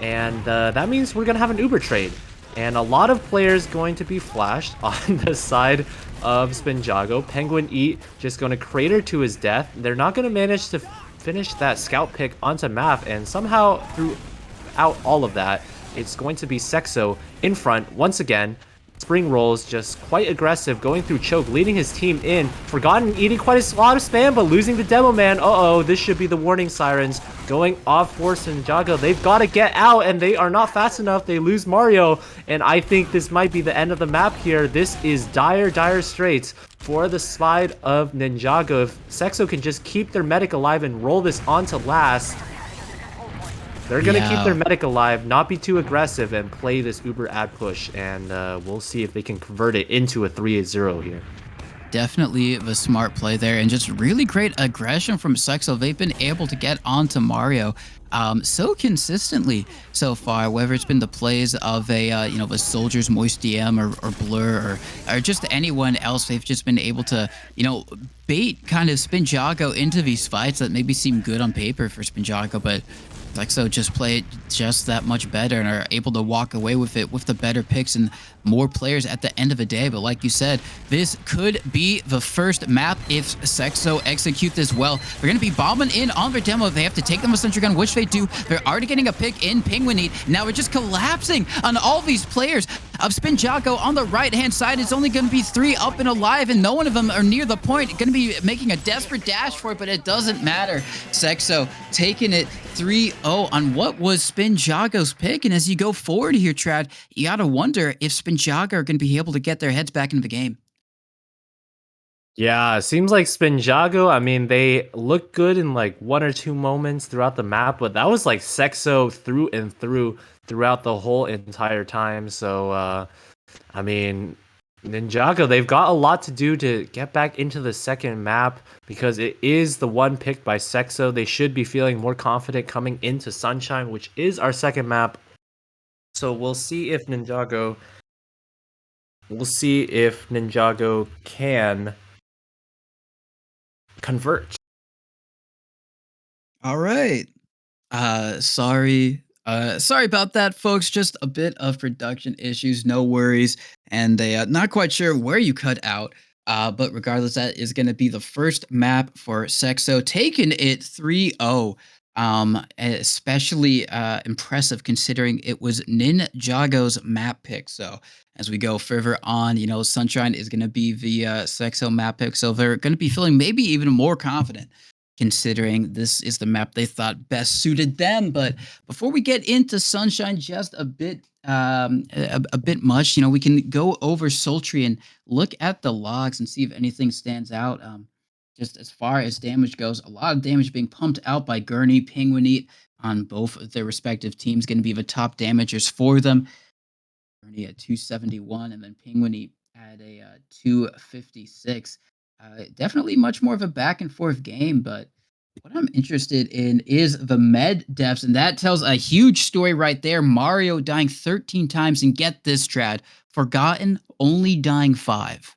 And that means we're going to have an Uber trade. And a lot of players going to be flashed on the side of Spinjitzu. Penguin Eat just going to crater to his death. They're not going to manage to finish that scout pick onto map, and somehow throughout all of that, it's going to be Sexo in front once again. Spring Rolls just quite aggressive, going through choke, leading his team in. Forgotten eating quite a lot of spam, but losing the demo man. Uh-oh, this should be the warning sirens going off for Ninjago. They've got to get out, and they are not fast enough. They lose Mario, and I think this might be the end of the map here. This is dire straits for the side of Ninjago. If Sexo can just keep their medic alive and roll this onto last, They're going to keep their Yeah. medic alive, not be too aggressive, and play this uber ad push. And we'll see if they can convert it into a 3-0 here. Definitely the smart play there, and just really great aggression from Sexo. They've been able to get onto Mario so consistently so far, whether it's been the plays of a a Soldier's Moist DM or Blur or just anyone else. They've just been able to bait kind of Spinjago into these fights that maybe seem good on paper for Spinjago, but Sexo just play it just that much better and are able to walk away with it with the better picks and more players at the end of the day. But like you said, this could be the first map if Sexo execute this well. They're going to be bombing in on their demo. They have to take them with Sentry Gun, which they do. They're already getting a pick in Penguin. Now we're just collapsing on all these players. Of Spinjago on the right-hand side, it's only going to be 3 up and alive, and no one of them are near the point. Going to be making a desperate dash for it, but it doesn't matter. Sexo taking it 3-0 on what was Spinjago's pick. And as you go forward here, Trad, you got to wonder if Spinjago are going to be able to get their heads back into the game. Yeah, it seems like Spinjago, I mean, they look good in like 1 or 2 moments throughout the map, but that was like Sexo through and throughout the whole entire time. So, I mean, Ninjago, they've got a lot to do to get back into the second map because it is the one picked by Sexo. They should be feeling more confident coming into Sunshine, which is our second map. So we'll see if Ninjago can convert. All right. Sorry about that, folks. Just a bit of production issues. No worries. And they not quite sure where you cut out. But regardless, that is going to be the first map for Sexo, taking it 3-0. Especially impressive considering it was Ninjago's map pick. So as we go further on, Sunshine is going to be the Sexo map pick. So they're going to be feeling maybe even more confident considering this is the map they thought best suited them. But before we get into Sunshine just a bit much, we can go over Sultry and look at the logs and see if anything stands out. Just as far as damage goes, a lot of damage being pumped out by Gurney, Penguin on both of their respective teams, going to be the top damagers for them. Gurney at 271 and then Penguin at a 256. Definitely much more of a back and forth game, but what I'm interested in is the med deaths, and that tells a huge story right there. Mario dying 13 times, and get this, Trad, Forgotten only dying 5.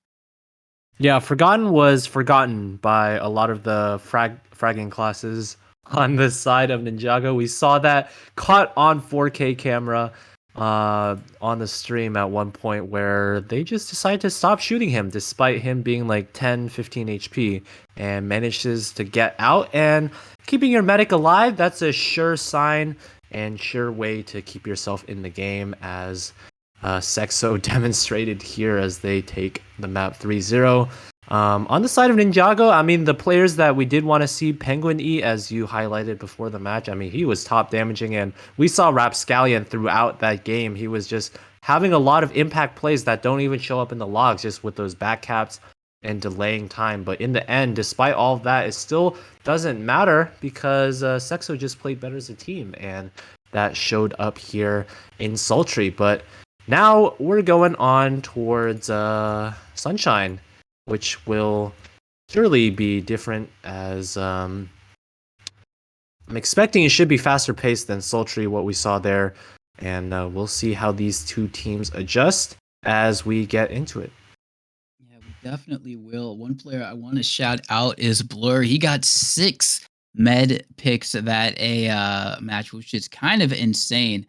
Yeah, Forgotten was forgotten by a lot of the fragging classes on this side of Ninjago. We saw that caught on 4K camera on the stream at one point where they just decided to stop shooting him despite him being like 10, 15 HP and manages to get out. And keeping your medic alive, that's a sure sign and sure way to keep yourself in the game, as Sexo demonstrated here as they take the map 3-0. On the side of Ninjago, I mean, the players that we did want to see, Penguin as you highlighted before the match, I mean, he was top damaging, and we saw Rapscallion throughout that game. He was just having a lot of impact plays that don't even show up in the logs, just with those back caps and delaying time. But in the end, despite all of that, it still doesn't matter because Sexo just played better as a team, and that showed up here in Sultry. But now we're going on towards Sunshine, which will surely be different, as I'm expecting it should be faster paced than Sultry, what we saw there. And we'll see how these two teams adjust as we get into it. Yeah, we definitely will. One player I want to shout out is Blur. He got 6 med picks that a match, which is kind of insane.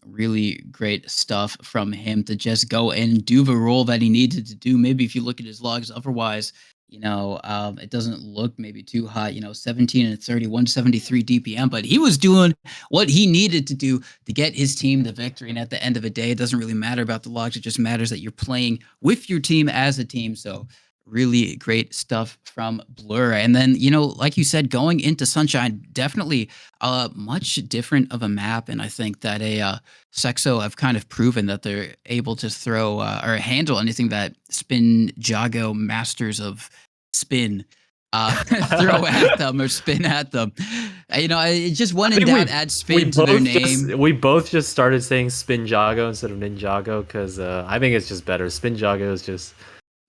Really great stuff from him to just go and do the role that he needed to do. Maybe if you look at his logs, otherwise, it doesn't look maybe too hot. 17 and 30, 173 DPM, but he was doing what he needed to do to get his team the victory. And at the end of the day, it doesn't really matter about the logs. It just matters that you're playing with your team as a team. So really great stuff from Blur. And then, like you said, going into Sunshine, definitely much different of a map. And I think that Sexo have kind of proven that they're able to throw or handle anything that Spinjago masters of spin throw at them or spin at them. Just I when in think doubt, add spin to their name. we both just started saying Spinjago instead of Ninjago because I think it's just better. Spinjago is just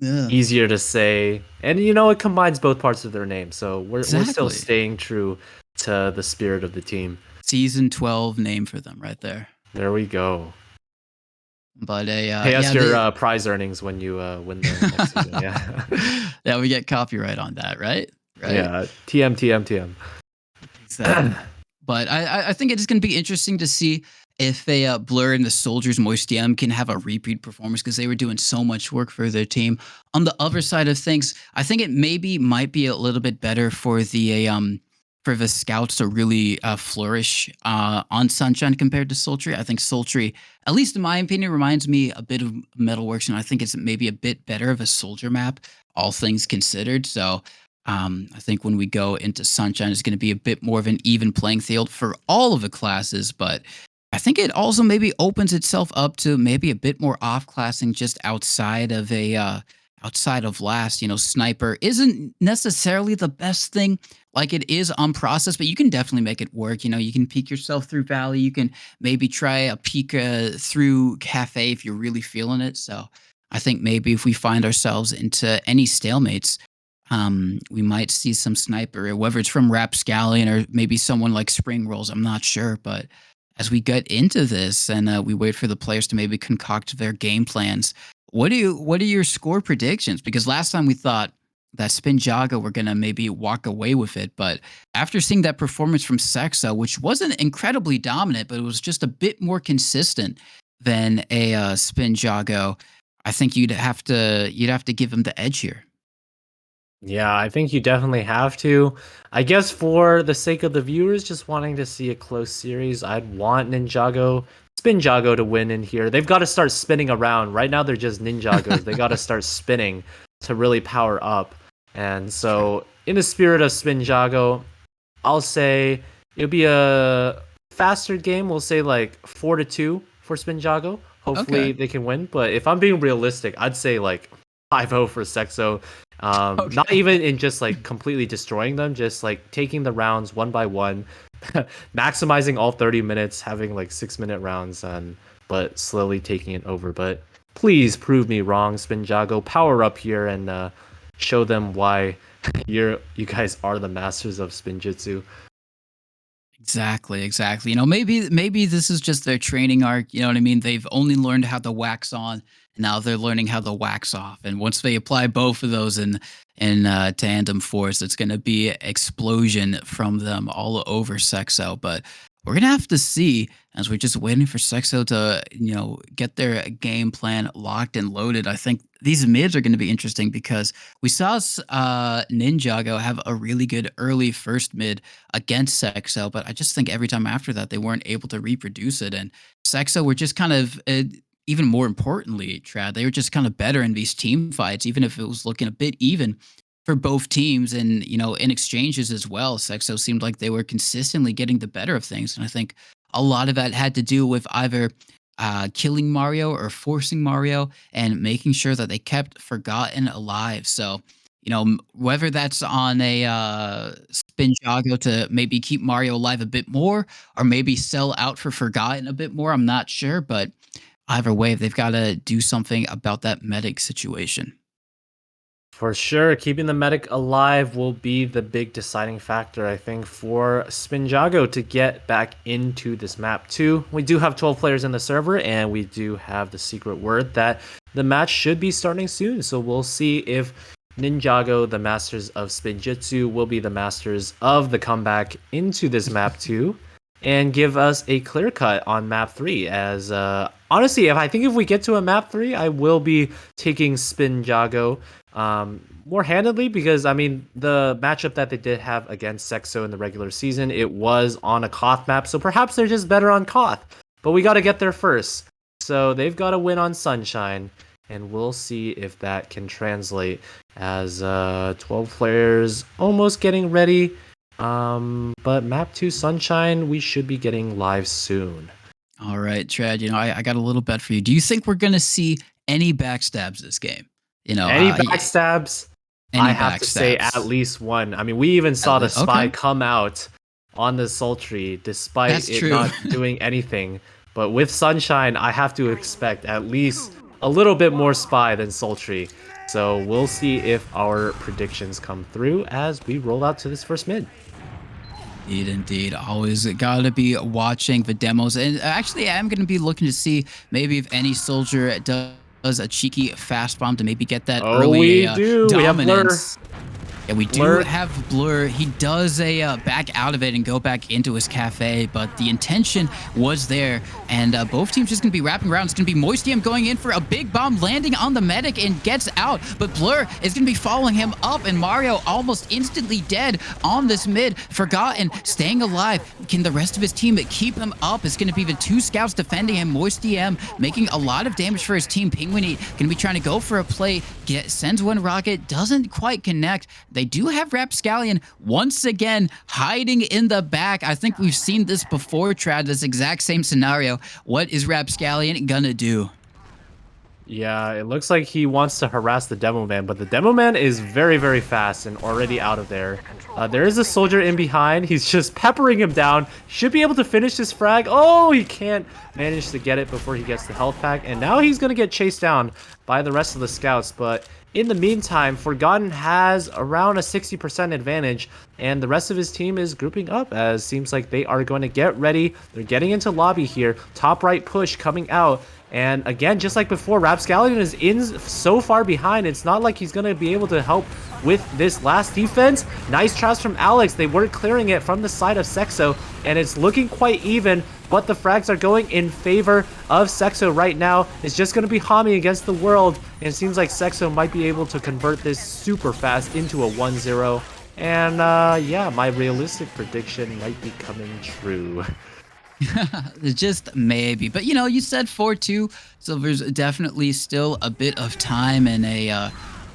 Yeah, easier to say, and it combines both parts of their name. So we're still exactly. staying true to the spirit of the team. Season 12 name for them right there. There we go. But Pay us yeah, your they prize earnings when you win the next season. Yeah, yeah, we get copyright on that, right? Right? yeah. TM TM TM. Exactly. But I think it is going to be interesting to see if they Blur and the Soldiers Moist DM can have a repeat performance because they were doing so much work for their team. On the other side of things, I think it maybe might be a little bit better for the scouts to really flourish on Sunshine compared to Sultry. I think Sultry, at least in my opinion, reminds me a bit of Metalworks, and I think it's maybe a bit better of a soldier map, all things considered. So I think when we go into Sunshine, it's going to be a bit more of an even playing field for all of the classes, but I think it also maybe opens itself up to maybe a bit more off classing just outside of last. Sniper isn't necessarily the best thing like it is on process, but you can definitely make it work. You can peek yourself through Valley. You can maybe try a peek through Cafe if you're really feeling it. So I think maybe if we find ourselves into any stalemates, we might see some sniper, whether it's from Rapscallion or maybe someone like Spring Rolls. I'm not sure, but as we get into this and we wait for the players to maybe concoct their game plans, what are your score predictions? Because last time we thought that Spinjago were gonna maybe walk away with it, but after seeing that performance from Sexo, which wasn't incredibly dominant, but it was just a bit more consistent than a Spinjago, I think you'd have to give him the edge here. Yeah, I think you definitely have to. I guess for the sake of the viewers just wanting to see a close series, I'd want Spinjago to win in here. They've got to start spinning around. Right now they're just Ninjagos. They got to start spinning to really power up. And True. so, in the spirit of Spinjago, I'll say it'll be a faster game. We'll say like 4-2 for Spinjago. Hopefully Okay. they can win. But if I'm being realistic, I'd say like 5-0 for Sexo. Not Okay. even in just like completely destroying them, just like taking the rounds one by one, maximizing all 30 minutes, having like 6-minute rounds, and but slowly taking it over. But please prove me wrong, Spinjago. Power up here and show them why you guys are the masters of Spinjitzu. Exactly, exactly. Maybe this is just their training arc. You know what I mean? They've only learned how to wax on, and now they're learning how to wax off. And once they apply both of those in tandem force, it's going to be explosion from them all over Sexo. But we're gonna have to see as we're just waiting for Sexo to get their game plan locked and loaded. I think these mids are going to be interesting because we saw Ninjago have a really good early first mid against Sexo, but I just think every time after that they weren't able to reproduce it. And Sexo were just kind of, even more importantly, Trad, they were just kind of better in these team fights, even if it was looking a bit even for both teams. And in exchanges as well, Sexo seemed like they were consistently getting the better of things. And I think a lot of that had to do with either killing Mario or forcing Mario and making sure that they kept Forgotten alive. So whether that's on a Spinjago to maybe keep Mario alive a bit more, or maybe sell out for Forgotten a bit more, I'm not sure. But either way, they've got to do something about that medic situation. For sure, keeping the medic alive will be the big deciding factor, I think, for Spinjago to get back into this map too. We do have 12 players in the server, and we do have the secret word that the match should be starting soon. So we'll see if Ninjago, the masters of Spinjitzu, will be the masters of the comeback into this map too, and give us a clear cut on map 3. As honestly, if we get to a map 3, I will be taking Spinjago more handedly because I mean the matchup that they did have against Sexo in the regular season, it was on a Koth map, so perhaps they're just better on Koth. But we got to get there first, so they've got to win on Sunshine, and we'll see if that can translate. As 12 players almost getting ready, but map 2 Sunshine we should be getting live soon. All right, Trad. I got a little bet for you. Do you think we're gonna see any backstabs this game? Any backstabs? I Any have to say at backstabs? least one. I mean, we even At saw the spy okay, come out on the Sultry despite that's it true. not doing anything. But with Sunshine, I have to expect at least a little bit more spy than Sultry. So we'll see if our predictions come through as we roll out to this first mid. Indeed, indeed. Always gotta be watching the demos. And actually, I am gonna be looking to see maybe if any soldier does a cheeky fast bomb to maybe get that Oh, early we do. We have Blur. dominance. Yeah, we do Blur. have Blur. He does a back out of it and go back into his cafe, but the intention was there. And both teams just going to be wrapping around. It's going to be Moistium going in for a big bomb, landing on the medic and gets out. But Blur is going to be following him up, and Mario almost instantly dead on this mid. Forgotten, staying alive. Can the rest of his team keep him up? It's going to be the two scouts defending him. Moistium making a lot of damage for his team. Penguiny going to be trying to go for a play. Sends one rocket, doesn't quite connect. They do have Rapscallion once again hiding in the back. I think we've seen this before, Trad, this exact same scenario. What is Rapscallion gonna do? Yeah, it looks like he wants to harass the Demo Man, but the Demo Man is very, very fast and already out of there. There is a soldier in behind. He's just peppering him down. Should be able to finish this frag. Oh, he can't manage to get it before he gets the health pack. And now he's going to get chased down by the rest of the scouts. But in the meantime, Forgotten has around a 60% advantage, and the rest of his team is grouping up as seems like they are going to get ready. They're getting into lobby here. Top right push coming out. And again, just like before, Rapscallion is in so far behind, it's not like he's going to be able to help with this last defense. Nice traps from Alex. They weren't clearing it from the side of Sexo, and it's looking quite even, but the frags are going in favor of Sexo right now. It's just going to be Hami against the world, and it seems like Sexo might be able to convert this super fast into a 1-0. And yeah, my realistic prediction might be coming true. Just maybe. But you know, you said 4-2, so there's definitely still a bit of time and a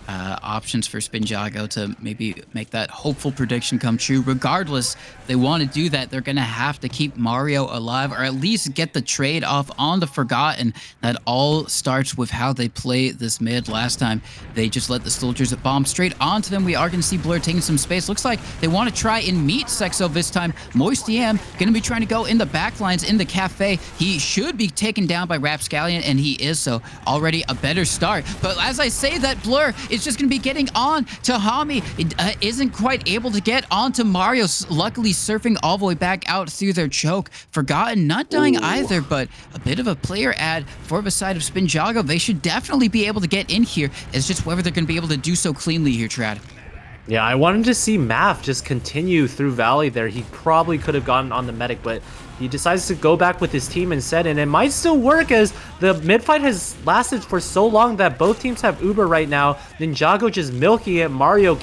options for Spinjitzu to maybe make that hopeful prediction come true. Regardless, if they want to do that, they're going to have to keep Mario alive or at least get the trade off on the Forgotten. That all starts with how they play this mid. Last time, they just let the soldiers bomb straight onto them. We are going to see Blur taking some space. Looks like they want to try and meet Sexo this time. Moistiam going to be trying to go in the backlines in the cafe. He should be taken down by Rapscallion, and he is, so already a better start. But as I say that, Blur is just going to be getting on to Hami. It isn't quite able to get onto Mario, luckily surfing all the way back out through their choke. Forgotten not dying either, but a bit of a player ad for the side of Spinjitzu. They should definitely be able to get in here. It's just whether they're going to be able to do so cleanly here, Trad. Yeah, I wanted to see Math just continue through Valley there. He probably could have gotten on the medic, but he decides to go back with his team instead, and it might still work as the mid fight has lasted for so long that both teams have Uber right now. Ninjago just milking it, Mario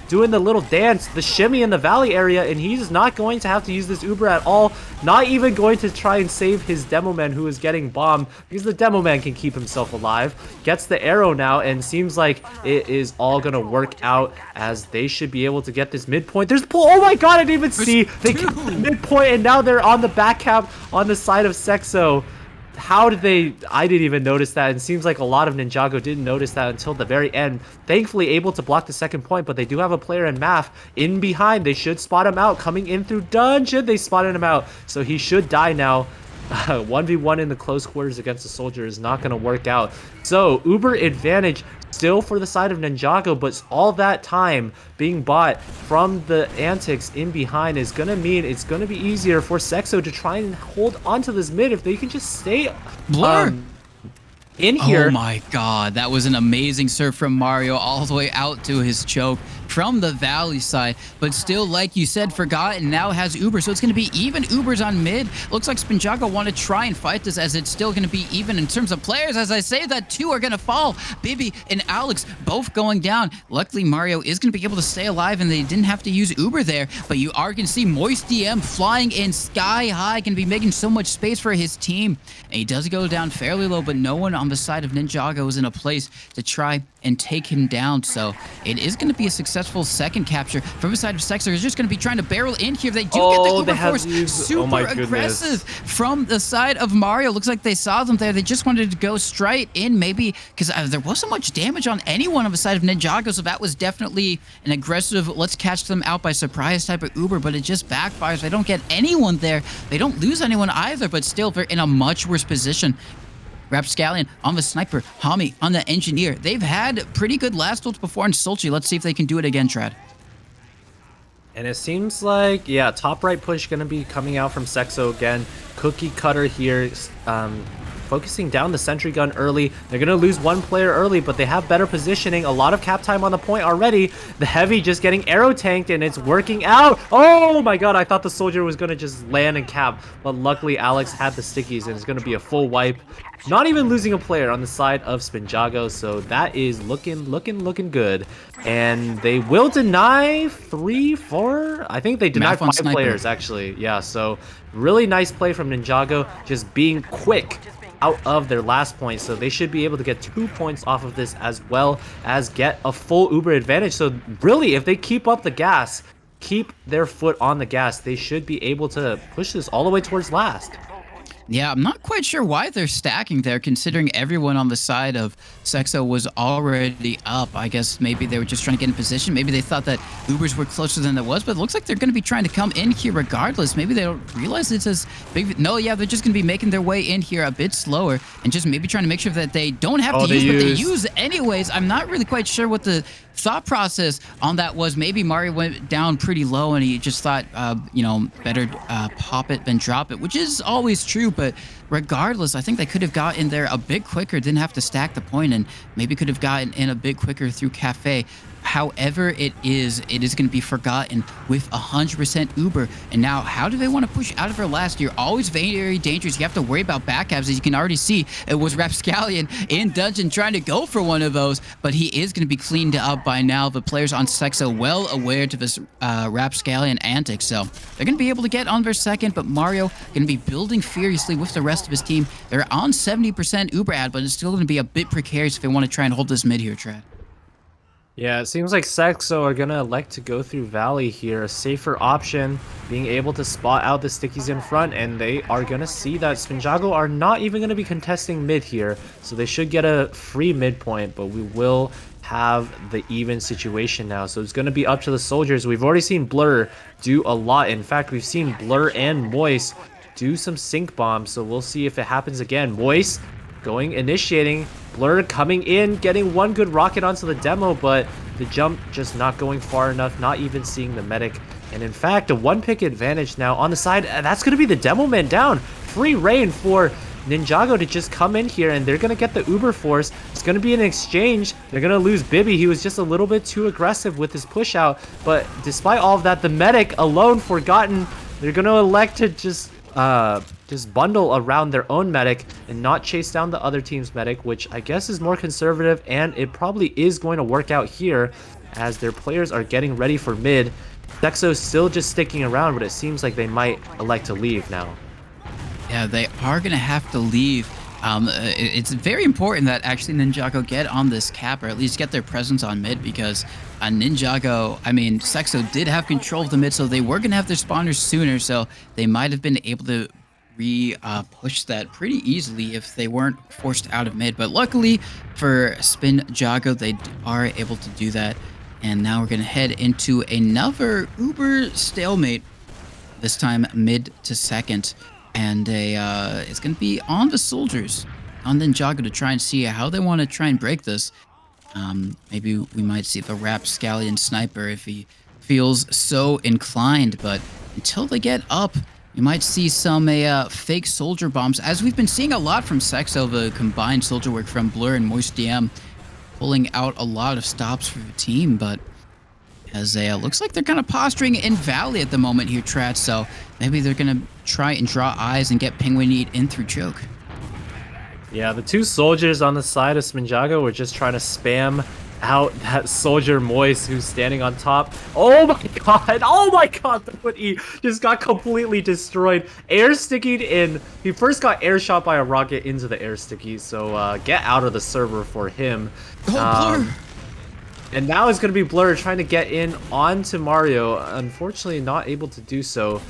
doing the little dance, the shimmy in the Valley area, and he's not going to have to use this Uber at all. Not even going to try and save his Demo Man who is getting bombed, because the Demo Man can keep himself alive. Gets the arrow now, and seems like it is all gonna work out as they should be able to get this midpoint. There's pull. Oh my god, I didn't even see. They got the midpoint, and now they're on the back cap on the side of Sexo. How did they? I didn't even notice that. It seems like a lot of Ninjago didn't notice that until the very end. Thankfully able to block the second point, but they do have a player in Math in behind. They should spot him out. Coming in through dungeon, they spotted him out. So he should die now. 1v1 in the close quarters against a soldier is not going to work out. So Uber advantage still for the side of Ninjago, but all that time being bought from the antics in behind is going to mean it's going to be easier for Sexo to try and hold onto this mid if they can just stay Blur. In here. Oh my god, that was an amazing serve from Mario all the way out to his choke from the Valley side. But still, like you said, Forgotten now has Uber, so it's going to be even Ubers on mid. Looks like Spinjitzu want to try and fight this as it's still going to be even in terms of players. As I say that, two are going to fall. Bibi and Alex both going down. Luckily, Mario is going to be able to stay alive, and they didn't have to use Uber there. But you are going to see Moistiam flying in sky high, going to be making so much space for his team. And he does go down fairly low, but no one on the side of Ninjago is in a place to try and take him down. So it is going to be a successful second capture from the side of Sexo. They're just going to be trying to barrel in here. They do get the Oh, they Uber have Force. used. Oh Super my aggressive goodness. from the side of Mario. Looks like they saw them there. They just wanted to go straight in, maybe because there wasn't much damage on anyone on the side of Ninjago. So that was definitely an aggressive, let's catch them out by surprise type of Uber, but it just backfires. They don't get anyone there. They don't lose anyone either, but still they're in a much worse position. Rapscallion on the sniper, Hami on the engineer. They've had pretty good last ults before in Sultry. Let's see if they can do it again, Trad. And it seems like, yeah, top right push going to be coming out from Sexo again. Cookie cutter here, focusing down the sentry gun early. They're going to lose one player early, but they have better positioning. A lot of cap time on the point already. The heavy just getting arrow tanked, and it's working out. Oh my god, I thought the soldier was going to just land and cap, but luckily Alex had the stickies, and it's going to be a full wipe. Not even losing a player on the side of Spinjitzu, so that is looking good. And they will deny 3, 4. I think they denied 5 players actually. Yeah, so really nice play from Ninjago, just being quick out of their last point, so they should be able to get 2 points off of this as well as get a full Uber advantage. So really, if they keep up the gas, keep their foot on the gas, they should be able to push this all the way towards last. Yeah, I'm not quite sure why they're stacking there, considering everyone on the side of Sexo was already up. I guess maybe they were just trying to get in position. Maybe they thought that Ubers were closer than it was, but it looks like they're going to be trying to come in here regardless. Maybe they don't realize it's as big. No, yeah, they're just going to be making their way in here a bit slower and just maybe trying to make sure that they don't have to use, but they use anyways. I'm not really quite sure what the thought process on that was. Maybe Mario went down pretty low and he just thought, you know, better pop it than drop it, which is always true. But regardless, I think they could have got in there a bit quicker, didn't have to stack the point, and maybe could have gotten in a bit quicker through Cafe. However it is going to be forgotten with 100% Uber. And now, how do they want to push out of her last year? Always very dangerous. You have to worry about backcaps. As you can already see, it was Rapscallion in dungeon trying to go for one of those, but he is going to be cleaned up by now. The players on Sexo well aware to this Rapscallion antics, so they're going to be able to get on their second, but Mario going to be building furiously with the rest of his team. They're on 70% Uber ad, but it's still going to be a bit precarious if they want to try and hold this mid here, Trad. Yeah, it seems like Sexo are going to elect to go through Valley here. A safer option, being able to spot out the stickies in front, and they are going to see that Spinjitzu are not even going to be contesting mid here, so they should get a free mid point, but we will have the even situation now. So it's going to be up to the soldiers. We've already seen Blur do a lot. In fact, we've seen Blur and Moist do some sync bombs, so we'll see if it happens again. Moist initiating, Blur coming in, getting one good rocket onto the demo, but the jump just not going far enough, not even seeing the medic. And in fact, a one-pick advantage now on the side. That's going to be the demo man down. Free reign for Ninjago to just come in here, and they're going to get the Uber Force. It's going to be an exchange. They're going to lose Bibby. He was just a little bit too aggressive with his push out, but despite all of that, the medic alone forgotten. They're going to elect to just bundle around their own medic and not chase down the other team's medic, which I guess is more conservative, and it probably is going to work out here as their players are getting ready for mid. Sexo's still just sticking around, but it seems like they might elect to leave now. Yeah, they are going to have to leave. It's very important that actually Ninjago get on this cap, or at least get their presence on mid, because Ninjago, I mean, Sexo did have control of the mid, so they were going to have their spawners sooner, so they might have been able to push that pretty easily if they weren't forced out of mid. But luckily for Spinjitzu, they are able to do that. And now we're going to head into another Uber stalemate, this time mid to second. And it's going to be on the soldiers, on Ninjago, to try and see how they want to try and break this. Maybe we might see the Rapscallion sniper if he feels so inclined. But until they get up, you might see some fake soldier bombs, as we've been seeing a lot from Sexo, the combined soldier work from Blur and Moist DM, pulling out a lot of stops for the team. But as looks like they're kind of posturing in Valley at the moment here, Trad, so maybe they're going to try and draw eyes and get Penguin in through choke. Yeah, the two soldiers on the side of Spinjitzu were just trying to spam out that soldier Moist who's standing on top. Oh my god! Oh my god! The foot E just got completely destroyed. Air stickied in. He first got air shot by a rocket into the air sticky, so get out of the server for him. Oh, Blur. And now it's going to be Blur trying to get in onto Mario. Unfortunately, not able to do so.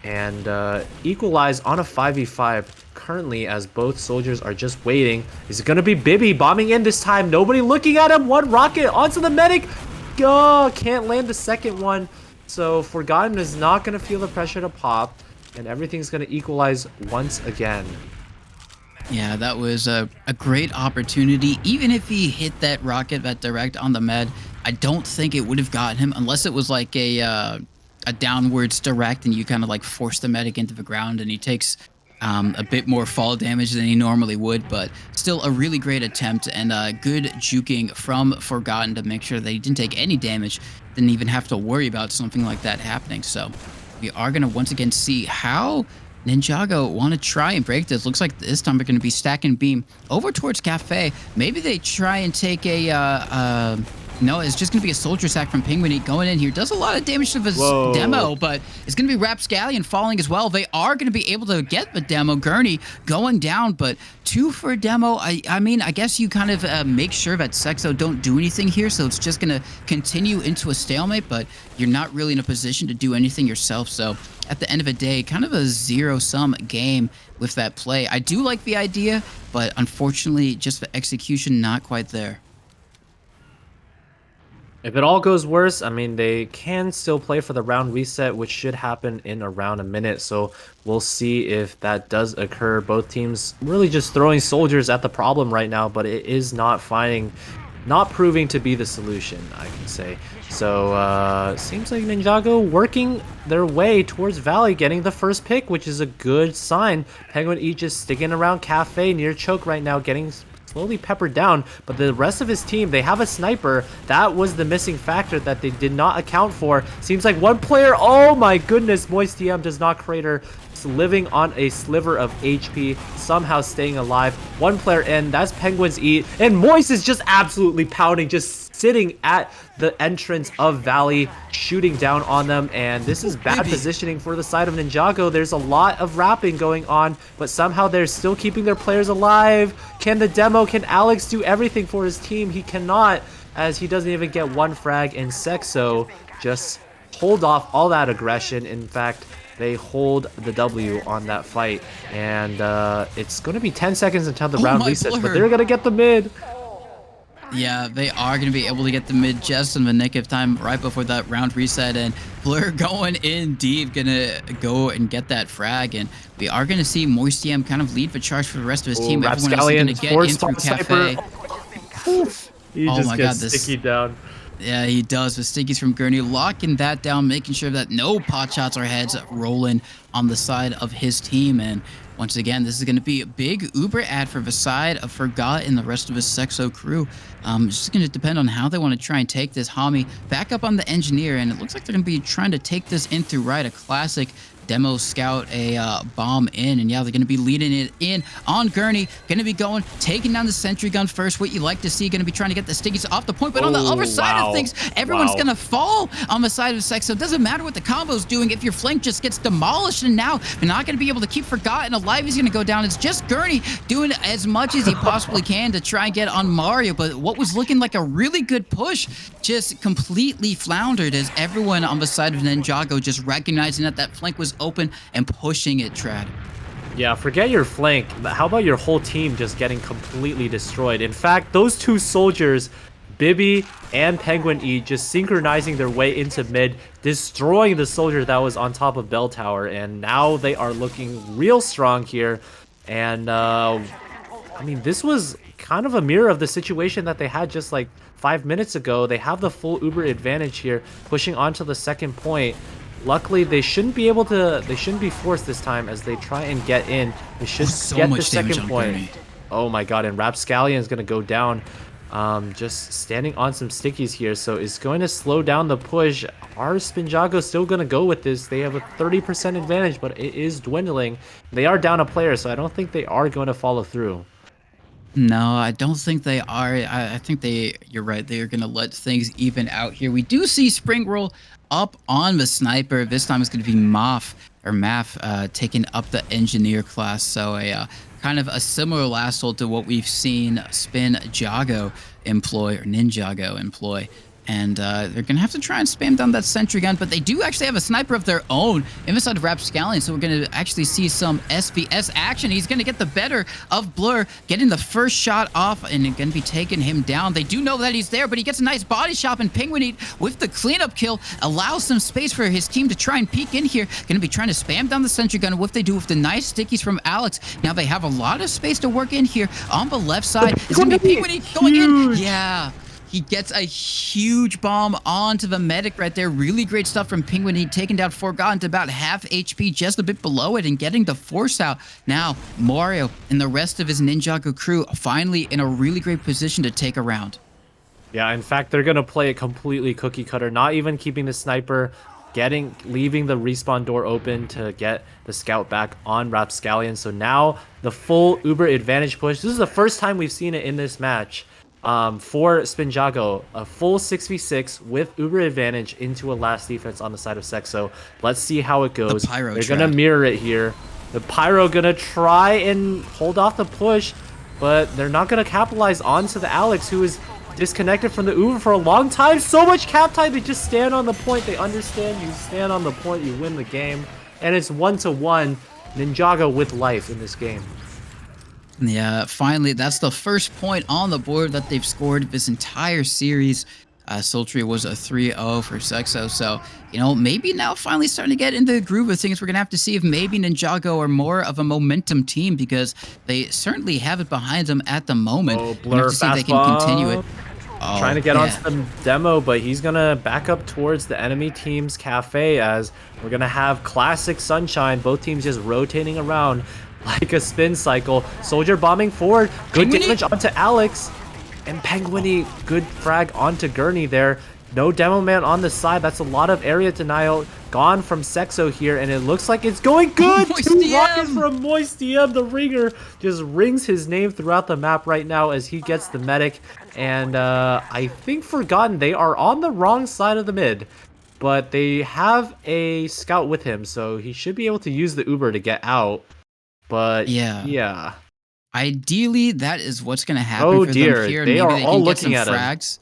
And equalize on a 5v5 currently as both soldiers are just waiting. Is it going to be Bibby bombing in this time? Nobody looking at him. One rocket onto the medic. Oh, can't land the second one. So Forgotten is not going to feel the pressure to pop. And everything's going to equalize once again. Yeah, that was a great opportunity. Even if he hit that rocket that direct on the med, I don't think it would have gotten him unless it was like a downwards direct and you kind of like force the medic into the ground and he takes a bit more fall damage than he normally would. But still a really great attempt and good juking from Forgotten to make sure that he didn't take any damage. Didn't even have to worry about something like that happening. So we are going to once again see how Ninjago want to try and break this. Looks like this time they're going to be stacking beam over towards Cafe. Maybe they try and take a no, it's just going to be a soldier sack from Penguin going in here. Does a lot of damage to his demo, but it's going to be Rapscallion falling as well. They are going to be able to get the demo. Gurney going down, but 2 for a demo. I mean, I guess you kind of make sure that Sexo don't do anything here, so it's just going to continue into a stalemate, but you're not really in a position to do anything yourself, so at the end of the day, kind of a zero-sum game with that play. I do like the idea, but unfortunately, just the execution not quite there. If it all goes worse, I mean, they can still play for the round reset, which should happen in around a minute. So we'll see if that does occur. Both teams really just throwing soldiers at the problem right now, but it is not proving to be the solution, I can say. So seems like Ninjago working their way towards Valley, getting the first pick, which is a good sign. Penguin E just sticking around Cafe near choke right now, getting slowly peppered down, but the rest of his team, they have a sniper. That was the missing factor that they did not account for. Seems like one player, oh my goodness, Moist DM does not crater, living on a sliver of HP, somehow staying alive. One player in, that's Penguin's Eat, and Moist is just absolutely pounding, just sitting at the entrance of Valley, shooting down on them, and this is bad positioning for the side of Ninjago. There's a lot of wrapping going on, but somehow they're still keeping their players alive. Can Alex do everything for his team? He cannot, as he doesn't even get one frag, and Sexo just hold off all that aggression. In fact, they hold the W on that fight, and it's going to be 10 seconds until the round resets, but they're going to get the mid. Yeah, they are going to be able to get the mid just in the nick of time right before that round reset, and Blur going in deep, going to go and get that frag, and we are going to see Moist DM kind of lead the charge for the rest of his team. Everyone else is going to get in through Cafe. He just gets sticky down. Yeah, he does. With stickies from Gurney, locking that down, making sure that no pot shots or heads rolling on the side of his team. And once again, this is going to be a big Uber ad for the side of Forgot and the rest of his Sexo crew. It's just going to depend on how they want to try and take this Hami back up on the engineer. And it looks like they're going to be trying to take this in through right, a classic demo scout, a bomb in, and yeah, they're going to be leading it in on Gurney. Going to be going, taking down the sentry gun first. What you like to see, going to be trying to get the stickies off the point, but on the other side of things, everyone's going to fall on the side of Sexo. It doesn't matter what the combo's doing if your flank just gets demolished, and now you're not going to be able to keep Forgotten alive. He's going to go down. It's just Gurney doing as much as he possibly can to try and get on Mario, but what was looking like a really good push just completely floundered as everyone on the side of Ninjago just recognizing that that flank was open and pushing it, Trad. Yeah, forget your flank. How about your whole team just getting completely destroyed? In fact, those two soldiers, Bibby and Penguin E, just synchronizing their way into mid, destroying the soldier that was on top of Bell Tower, and now they are looking real strong here. And I mean, this was kind of a mirror of the situation that they had just like 5 minutes ago. They have the full Uber advantage here, pushing onto the second point. Luckily, they shouldn't be able to. They shouldn't be forced this time as they try and get in. They should get the second point. Oh my god! And Rapscallion is gonna go down. Just standing on some stickies here, so it's going to slow down the push. Are Spinjitzu still gonna go with this? They have a 30% advantage, but it is dwindling. They are down a player, so I don't think they are going to follow through. No, I don't think they are. I think you're right. They are going to let things even out here. We do see Spring Roll up on the sniper. This time it's going to be Math taking up the engineer class. So a kind of a similar last hold to what we've seen Spinjitzu employ or Ninjago employ. And they're going to have to try and spam down that sentry gun, but they do actually have a sniper of their own inside of Rapscallion, so we're going to actually see some SVS action. He's going to get the better of Blur, getting the first shot off, and going to be taking him down. They do know that he's there, but he gets a nice body shot, and Penguin with the cleanup kill allows some space for his team to try and peek in here. Going to be trying to spam down the sentry gun. What they do with the nice stickies from Alex. Now they have a lot of space to work in here on the left side. It's going to be Penguin going in. Yeah. He gets a huge bomb onto the medic right there. Really great stuff from Penguin. He taking down Forgotten to about half HP, just a bit below it, and getting the force out. Now, Mario and the rest of his Ninjago crew finally in a really great position to take a round. Yeah, in fact, they're going to play it completely cookie cutter, not even keeping the sniper, leaving the respawn door open to get the scout back on Rapscallion. So now the full Uber advantage push. This is the first time we've seen it in this match. For Spinjitzu, a full 6v6 with Uber advantage into a last defense on the side of Sexo. Let's see how it goes. They're going to mirror it here. The Pyro going to try and hold off the push, but they're not going to capitalize onto the Alex, who is disconnected from the Uber for a long time. So much cap time, they just stand on the point. They understand you stand on the point, you win the game. And it's 1-1 Ninjago with life in this game. Yeah, finally, that's the first point on the board that they've scored this entire series. Sultry was a 3-0 for Sexo, so, you know, maybe now finally starting to get into the groove of things. We're going to have to see if maybe Ninjago are more of a momentum team, because they certainly have it behind them at the moment. Oh, Blur, have to see if they can continue it. Oh, trying to get onto the demo, but he's going to back up towards the enemy team's cafe, as we're going to have classic Sunshine. Both teams just rotating around like a spin cycle. Soldier bombing forward. Good damage onto Alex. And Penguiny, good frag onto Gurney there. No Demo Man on the side. That's a lot of area denial gone from Sexo here, and it looks like it's going good. Two rockets from Moist DM. The ringer just rings his name throughout the map right now as he gets the medic. And I think Forgotten, they are on the wrong side of the mid, but they have a scout with him, so he should be able to use the Uber to get out. But yeah. Ideally, that is what's going to happen for them here. They Maybe are they all can get looking some at frags.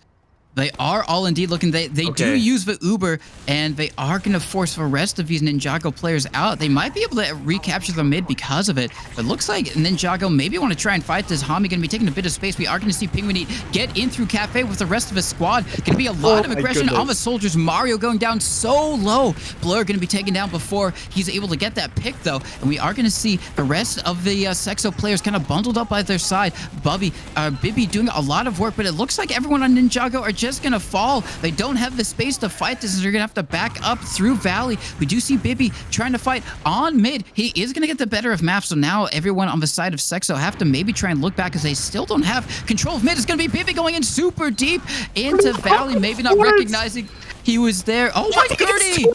They are all indeed looking. They do use the Uber, and they are going to force the rest of these Ninjago players out. They might be able to recapture the mid because of it. But it looks like Ninjago maybe want to try and fight this. Hami going to be taking a bit of space. We are going to see Penguin get in through Cafe with the rest of his squad. Going to be a lot of aggression on the soldiers. Mario going down so low. Blur going to be taken down before he's able to get that pick, though. And we are going to see the rest of the Sexo players kind of bundled up by their side. Bibby doing a lot of work, but it looks like everyone on Ninjago are just gonna fall. They don't have the space to fight this, and they're gonna have to back up through Valley. We do see Bibby trying to fight on mid. He is gonna get the better of Math, so now everyone on the side of Sexo have to maybe try and look back, because they still don't have control of mid. It's gonna be Bibby going in super deep into Valley, maybe not recognizing he was there. Oh my Gertie!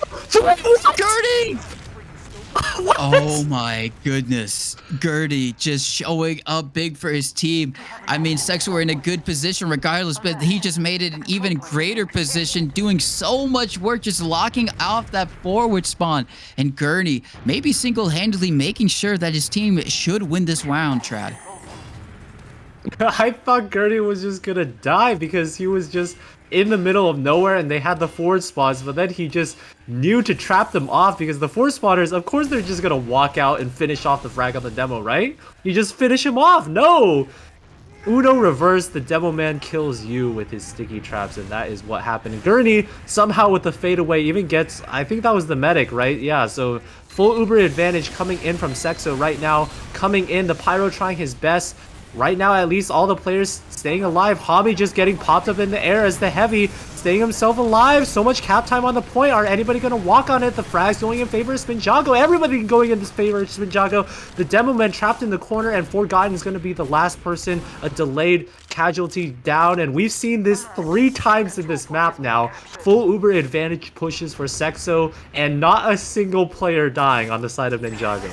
Gertie! Oh my goodness. Gertie just showing up big for his team. I mean, Sexo were in a good position regardless, but he just made it an even greater position, doing so much work, just locking off that forward spawn. And Gurney maybe single-handedly making sure that his team should win this round, Trad. I thought Gurney was just gonna die because he was just in the middle of nowhere and they had the forward spawns, but then he just knew to trap them off, because the forward spawners, of course they're just gonna walk out and finish off the frag on the demo, right? You just finish him off. No! Uno reverse, the demo man kills you with his sticky traps, and that is what happened. Gurney somehow with the fadeaway even gets, I think that was the medic, right? Yeah, so full Uber advantage coming in from Sexo right now. Coming in, the Pyro trying his best. Right now, at least all the players staying alive. Hobby just getting popped up in the air as the Heavy staying himself alive. So much cap time on the point. Are anybody going to walk on it? The frag's going in favor of Spinjitzu. Everybody going in this favor of Spinjitzu. The Demo Man trapped in the corner, and Forgotten is going to be the last person. A delayed casualty down, and we've seen this 3 times in this map now. Full Uber advantage pushes for Sexo, and not a single player dying on the side of Ninjago.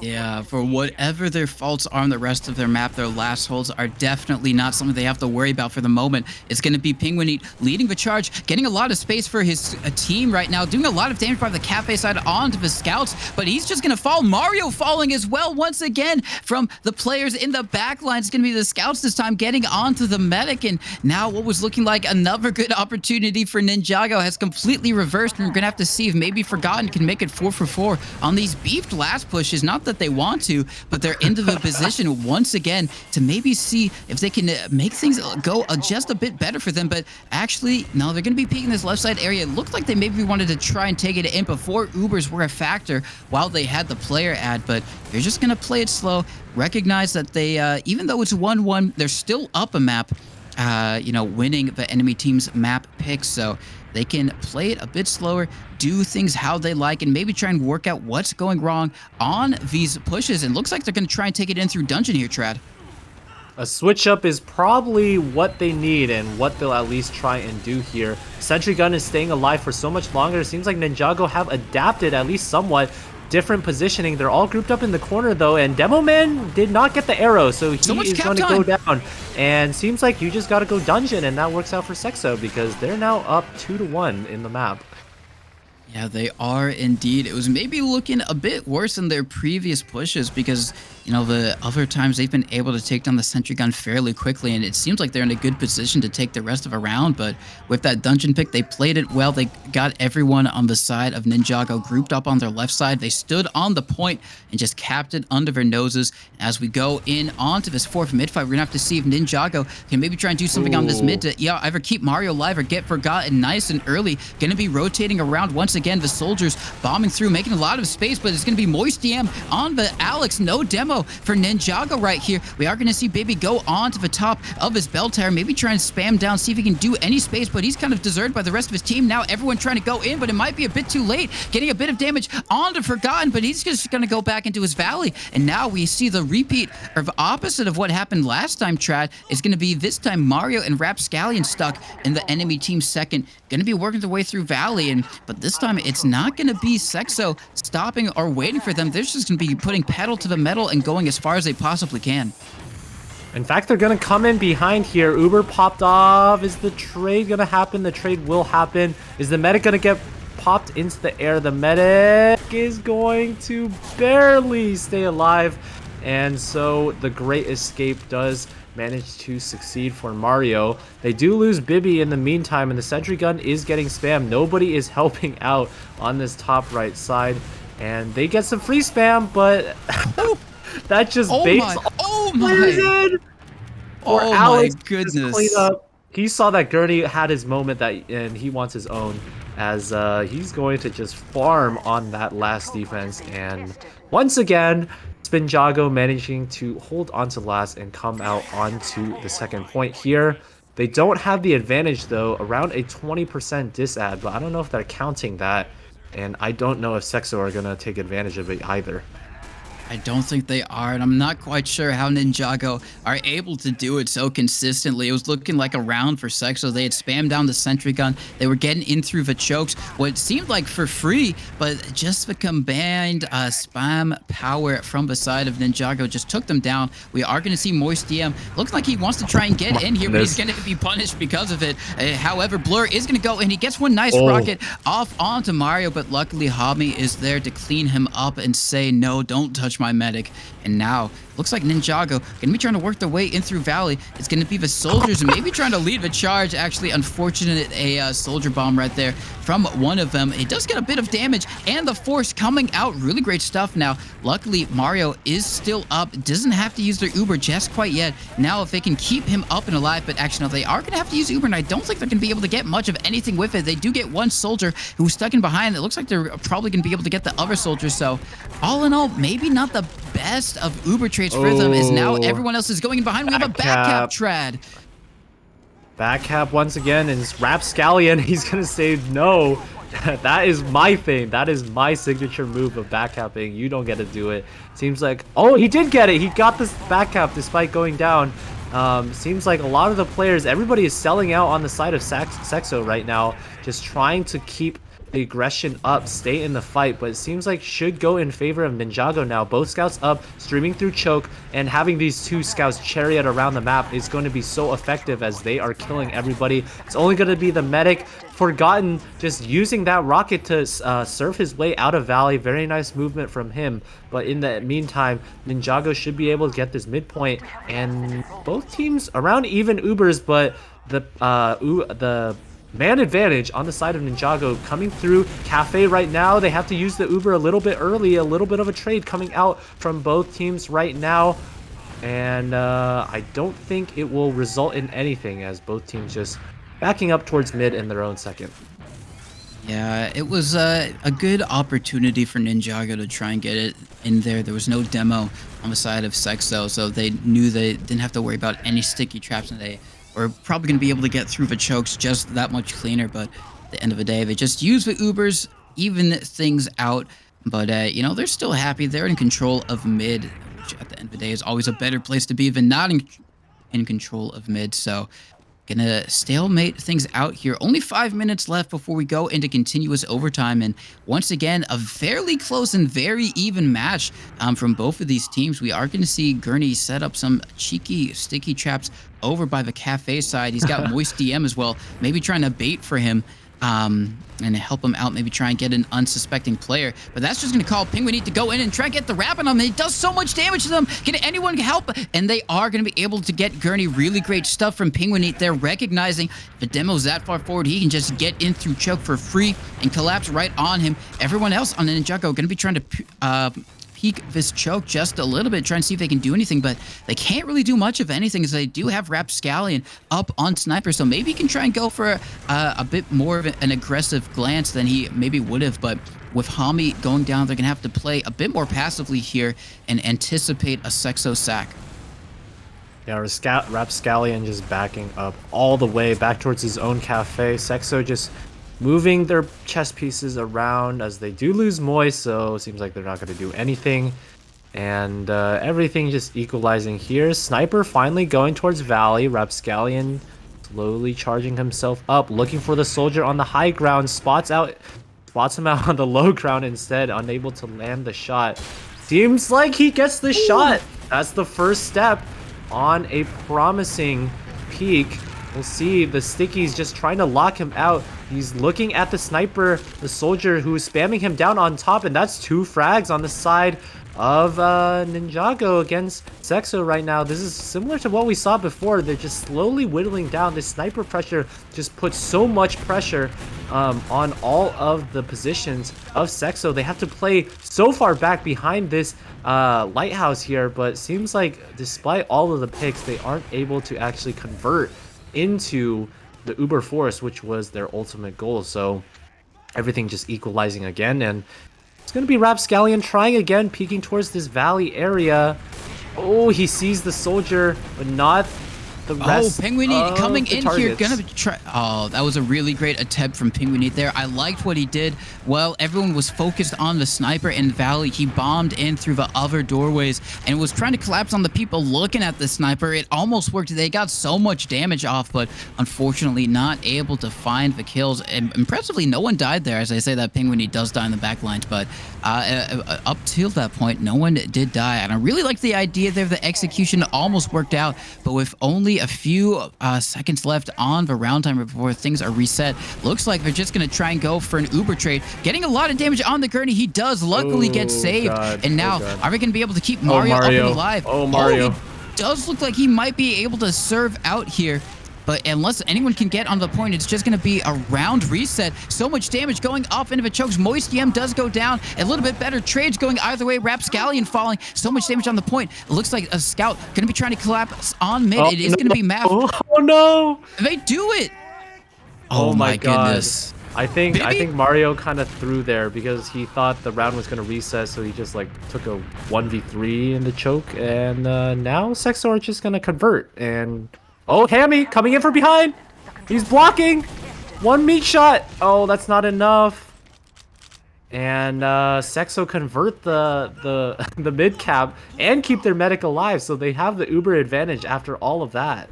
Yeah, for whatever their faults are on the rest of their map, their last holds are definitely not something they have to worry about for the moment. It's going to be Penguin leading the charge, getting a lot of space for his team right now, doing a lot of damage by the cafe side onto the scouts, but he's just going to fall. Mario falling as well once again from the players in the back line. It's going to be the scouts this time getting onto the medic, and now what was looking like another good opportunity for Ninjago has completely reversed, and we're going to have to see if maybe Forgotten can make it 4 for 4 on these beefed last pushes. Not that they want to, but they're into the position once again to maybe see if they can make things go just a bit better for them. But actually, no, they're going to be peeking this left side area. It looked like they maybe wanted to try and take it in before Ubers were a factor while they had the player ad, but they're just going to play it slow, recognize that they, even though it's 1-1, they're still up a map, winning the enemy team's map picks. So they can play it a bit slower, do things how they like, and maybe try and work out what's going wrong on these pushes. And looks like they're going to try and take it in through dungeon here, Trad. A switch up is probably what they need and what they'll at least try and do here. Sentry Gun is staying alive for so much longer. It seems like Ninjago have adapted at least somewhat. Different positioning. They're all grouped up in the corner though, and Demo Man did not get the arrow, so he is going to go down. And seems like you just got to go dungeon, and that works out for Sexo because they're now up 2-1 in the map. Yeah, they are indeed. It was maybe looking a bit worse than their previous pushes because, the other times they've been able to take down the Sentry Gun fairly quickly, and it seems like they're in a good position to take the rest of a round. But with that dungeon pick, they played it well. They got everyone on the side of Ninjago grouped up on their left side. They stood on the point and just capped it under their noses. As we go in onto this fourth mid fight, we're gonna have to see if Ninjago can maybe try and do something on this mid to either keep Mario alive or get Forgotten nice and early. Gonna be rotating around once again. The soldiers bombing through, making a lot of space, but it's gonna be Moist DM on the Alex. No demo for Ninjago right here. We are going to see Baby go on to the top of his bell tower, maybe try and spam down, see if he can do any space, but he's kind of deserted by the rest of his team. Now everyone trying to go in, but it might be a bit too late. Getting a bit of damage onto Forgotten, but he's just going to go back into his valley. And now we see the repeat or the opposite of what happened last time, Trad. Is going to be this time Mario and Rapscallion stuck in the enemy team's second. Going to be working their way through valley, but this time it's not going to be Sexo stopping or waiting for them. They're just going to be putting pedal to the metal and going as far as they possibly can. In fact, they're going to come in behind here. Uber popped off. Is the trade going to happen? The trade will happen. Is the medic going to get popped into the air? The medic is going to barely stay alive. And so the great escape does manage to succeed for Mario. They do lose Bibby in the meantime, and the Sentry Gun is getting spammed. Nobody is helping out on this top right side. And they get some free spam, but that just baits all players in. Oh my goodness. Clean up. He saw that Gurney had his moment and he wants his own, as he's going to just farm on that last defense. And once again, Spinjitzu managing to hold on to last and come out onto the second point here. They don't have the advantage though, around a 20% disad, but I don't know if they're counting that. And I don't know if Sexo are going to take advantage of it either. I don't think they are, and I'm not quite sure how Ninjago are able to do it so consistently. It was looking like a round for Sexo. They had spammed down the Sentry Gun. They were getting in through the chokes, what seemed like for free, but just the combined spam power from the side of Ninjago just took them down. We are going to see Moist DM. Looks like he wants to try and get in here, but he's going to be punished because of it. However, Blur is going to go, and he gets one nice rocket off onto Mario, but luckily Hobby is there to clean him up and say, no, don't touch my medic. And now looks like Ninjago gonna be trying to work their way in through valley. It's gonna be the soldiers and maybe trying to lead the charge. Actually, unfortunate a soldier bomb right there from one of them. It does get a bit of damage, and the force coming out. Really great stuff. Now luckily Mario is still up, doesn't have to use their Uber just quite yet. Now if they can keep him up and alive, but actually no, they are gonna have to use Uber, and I don't think they're gonna be able to get much of anything with it. They do get one soldier who's stuck in behind. It looks like they're probably gonna be able to get the other soldiers. So all in all, maybe not the best of Uber trades for them, is now everyone else is going in behind. We have a back cap, Trad. Back cap once again, and Rapscallion, he's gonna say no. That is my thing. That is my signature move of back capping. You don't get to do it. Seems like, oh, he did get it. He got this back cap despite going down. Seems like a lot of the players, everybody is selling out on the side of Sexo right now, just trying to keep the aggression up, stay in the fight, but it seems like should go in favor of Ninjago now. Both scouts up, streaming through choke, and having these two scouts chariot around the map is going to be so effective as they are killing everybody. It's only going to be the medic, Forgotten, just using that rocket to surf his way out of Valley. Very nice movement from him, but in the meantime, Ninjago should be able to get this midpoint, and both teams around even Ubers, but the man advantage on the side of Ninjago coming through Cafe right now. They have to use the Uber a little bit early, a little bit of a trade coming out from both teams right now. And I don't think it will result in anything as both teams just backing up towards mid in their own second. Yeah, it was a good opportunity for Ninjago to try and get it in there. There was no demo on the side of Sexo, so they knew they didn't have to worry about any sticky traps, and they were probably going to be able to get through the chokes just that much cleaner. But at the end of the day, they just used the Ubers, even things out. But, you know, they're still happy. They're in control of mid, which at the end of the day is always a better place to be than not in control of mid. So gonna stalemate things out here. Only 5 minutes left before we go into continuous overtime. And once again, a fairly close and very even match from both of these teams. We are going to see Gurney set up some cheeky, sticky traps over by the cafe side. He's got Moist DM as well, maybe trying to bait for him. And help him out, maybe try and get an unsuspecting player. But that's just going to call Penguin to go in and try and get the wrap on him. He does so much damage to them. Can anyone help? And they are going to be able to get Gurney. Really great stuff from Penguin. They're recognizing if the demo's that far forward, he can just get in through choke for free and collapse right on him. Everyone else on the Ninjago going to be trying to peek this choke just a little bit, trying to see if they can do anything, but they can't really do much of anything as they do have Rapscallion up on Sniper, so maybe he can try and go for a bit more of an aggressive glance than he maybe would have, but with Hami going down, they're going to have to play a bit more passively here and anticipate a Sexo sack. Yeah, Rapscallion just backing up all the way back towards his own cafe. Sexo just moving their chess pieces around as they do lose Moist, so it seems like they're not going to do anything. And everything just equalizing here. Sniper finally going towards Valley. Rapscallion slowly charging himself up, looking for the soldier on the high ground. Spots him out on the low ground instead, unable to land the shot. Seems like he gets the shot. That's the first step on a promising peak. We'll see. The Sticky's just trying to lock him out. He's looking at the sniper, the soldier who's spamming him down on top, and that's 2 frags on the side of Ninjago against Sexo right now. This is similar to what we saw before. They're just slowly whittling down. This sniper pressure just puts so much pressure on all of the positions of Sexo. They have to play so far back behind this lighthouse here, but seems like despite all of the picks, they aren't able to actually convert into the Uber Force, which was their ultimate goal. So everything just equalizing again, and it's going to be Rapscallion trying again, peeking towards this valley area. Oh, he sees the soldier, but not the rest. Oh, Penguin coming in here, targets. gonna try. Oh, that was a really great attempt from Penguin there. I liked what he did. Well, everyone was focused on the sniper in Valley. He bombed in through the other doorways and was trying to collapse on the people looking at the sniper. It almost worked. They got so much damage off, but unfortunately not able to find the kills. And impressively, no one died there. As I say that, Penguin does die in the back lines, but up till that point, no one did die. And I really liked the idea there. The execution almost worked out, but with only a few seconds left on the round timer before things are reset, looks like they're just going to try and go for an Uber trade. Getting a lot of damage on the Gurney. He does luckily get saved. God. And now, are we going to be able to keep Mario up and alive? Oh, Mario. It does look like he might be able to serve out here. But unless anyone can get on the point, it's just going to be a round reset. So much damage going off into the chokes. Moist DM does go down. A little bit better trades going either way. Rapscallion falling. So much damage on the point. It looks like a scout going to be trying to collapse on mid. It is going to be Math. Oh no! They do it. Oh my God. Goodness. I think Mario kind of threw there because he thought the round was going to reset, so he just like took a 1v3 in the choke, and now Sexo are just going to convert. And oh, Hammy coming in from behind. He's blocking. 1 meat shot. Oh, that's not enough. And Sexo convert the the mid cap and keep their medic alive, so they have the Uber advantage after all of that.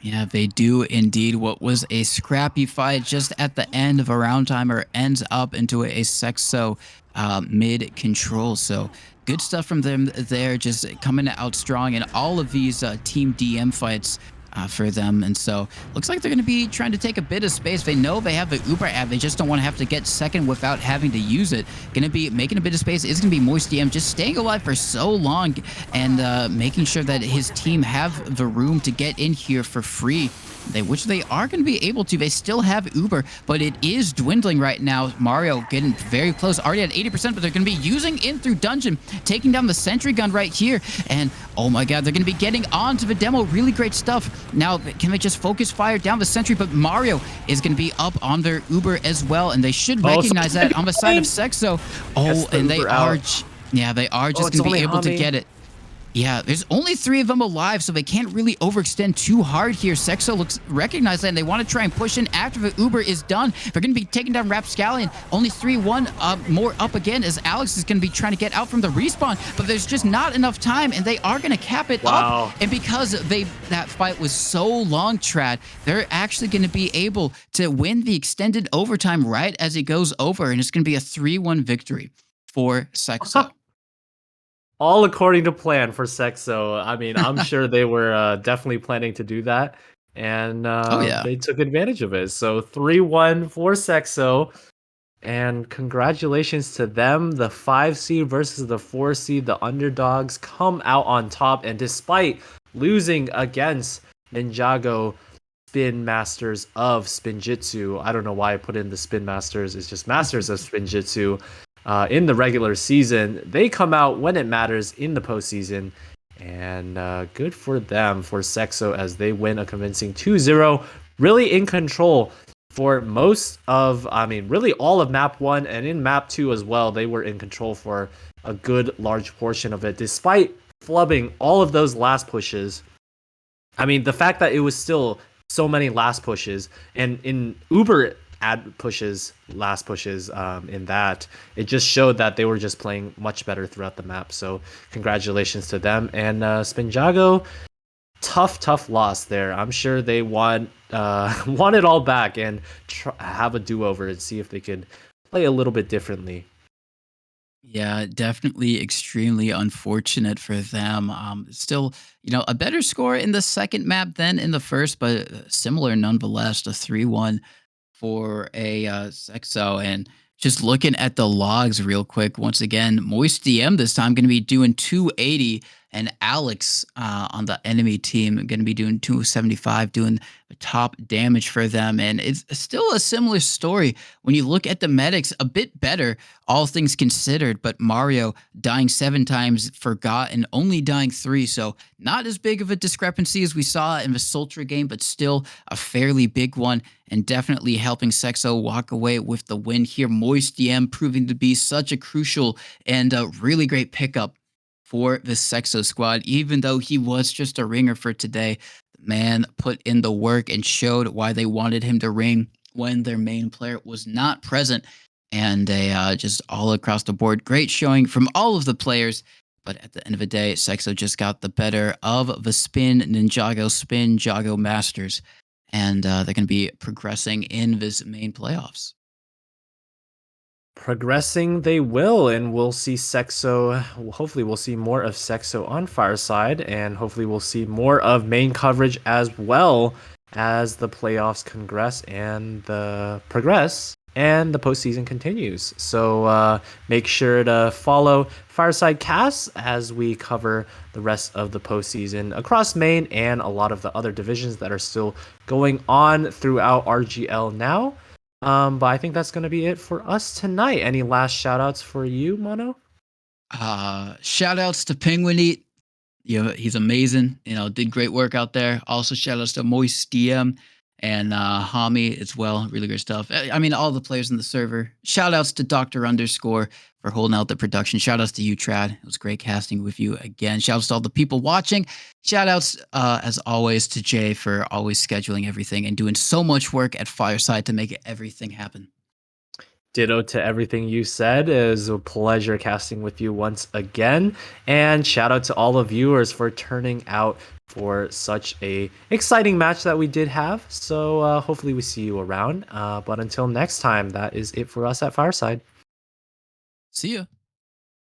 Yeah, they do indeed. What was a scrappy fight just at the end of a round timer ends up into a sexo mid control. So good stuff from them there, just coming out strong in all of these team DM fights for them. And so looks like they're going to be trying to take a bit of space. They know they have the Uber app. They just don't want to have to get second without having to use it. Going to be making a bit of space. It's going to be Moist DM just staying alive for so long and making sure that his team have the room to get in here for free. Which they are going to be able to. They still have Uber, but it is dwindling right now. Mario getting very close, already at 80%, but they're going to be using in through dungeon, taking down the sentry gun right here. And oh my god, they're going to be getting onto the demo. Really great stuff. Now, can they just focus fire down the sentry? But Mario is going to be up on their Uber as well, and they should recognize that on the side of Sexo. Oh, and they are, yeah, they are just going to be able to get it. Yeah, there's only 3 of them alive, so they can't really overextend too hard here. Sexo recognized that, and they want to try and push in after the Uber is done. They're going to be taking down Rapscallion. Only 3-1 more up again as Alex is going to be trying to get out from the respawn, but there's just not enough time, and they are going to cap it up. And because that fight was so long, Trad, they're actually going to be able to win the extended overtime right as it goes over, and it's going to be a 3-1 victory for Sexo. All according to plan for Sexo. I mean, I'm sure they were definitely planning to do that, and Oh, yeah. they took advantage of it. So 3-1 for Sexo, and congratulations to them. The 5 seed versus the 4 seed, the underdogs come out on top, and despite losing against Ninjago Spin Masters of Spinjitzu, I don't know why I put in the Spin Masters. It's just Masters of Spinjitzu. In the regular season, they come out when it matters in the postseason, and good for them, for Sexo, as they win a convincing 2-0, really in control for most of, I mean, really all of map 1, and in map 2 as well. They were in control for a good large portion of it, despite flubbing all of those last pushes. I mean, the fact that it was still so many last pushes, and in Uber last pushes, in that, it just showed that they were just playing much better throughout the map. So congratulations to them. And Spinjago, tough loss there. I'm sure they want it all back and have a do-over and see if they could play a little bit differently. Yeah, definitely extremely unfortunate for them. Still, a better score in the second map than in the first, but similar nonetheless. A 3-1 for a Sexo. And just looking at the logs real quick, once again, Moist DM this time going to be doing 280, and Alex on the enemy team going to be doing 275, doing the top damage for them. And it's still a similar story when you look at the medics, a bit better, all things considered, but Mario dying 7 times for Got and only dying 3. So not as big of a discrepancy as we saw in the Sultry game, but still a fairly big one, and definitely helping Sexo walk away with the win here. Moist DM proving to be such a crucial and a really great pickup for the Sexo squad. Even though he was just a ringer for today, the man put in the work and showed why they wanted him to ring when their main player was not present. And just all across the board, great showing from all of the players. But at the end of the day, Sexo just got the better of the Spinjitzu Masters. And they're going to be progressing in this main playoffs. Progressing they will, and we'll see Sexo. Hopefully we'll see more of Sexo on Fireside, and hopefully we'll see more of main coverage as well as the playoffs progress and the postseason continues. So make sure to follow Fireside Casts as we cover the rest of the postseason across main and a lot of the other divisions that are still going on throughout RGL now. But I think that's going to be it for us tonight. Any last shout outs for you, Mono? Shout outs to Penguin Eat. He's amazing. Did great work out there. Also, shout outs to Moist DM and Hami as well. Really great stuff. I mean, all the players in the server. Shout outs to Dr. Underscore for holding out the production. Shout outs to you, Trad. It was great casting with you again. Shout outs to all the people watching. Shout outs, as always, to Jay for always scheduling everything and doing so much work at Fireside to make everything happen. Ditto to everything you said. It was a pleasure casting with you once again. And shout out to all the viewers for turning out for such a exciting match that we did have. So hopefully we see you around. But until next time, that is it for us at Fireside. See ya.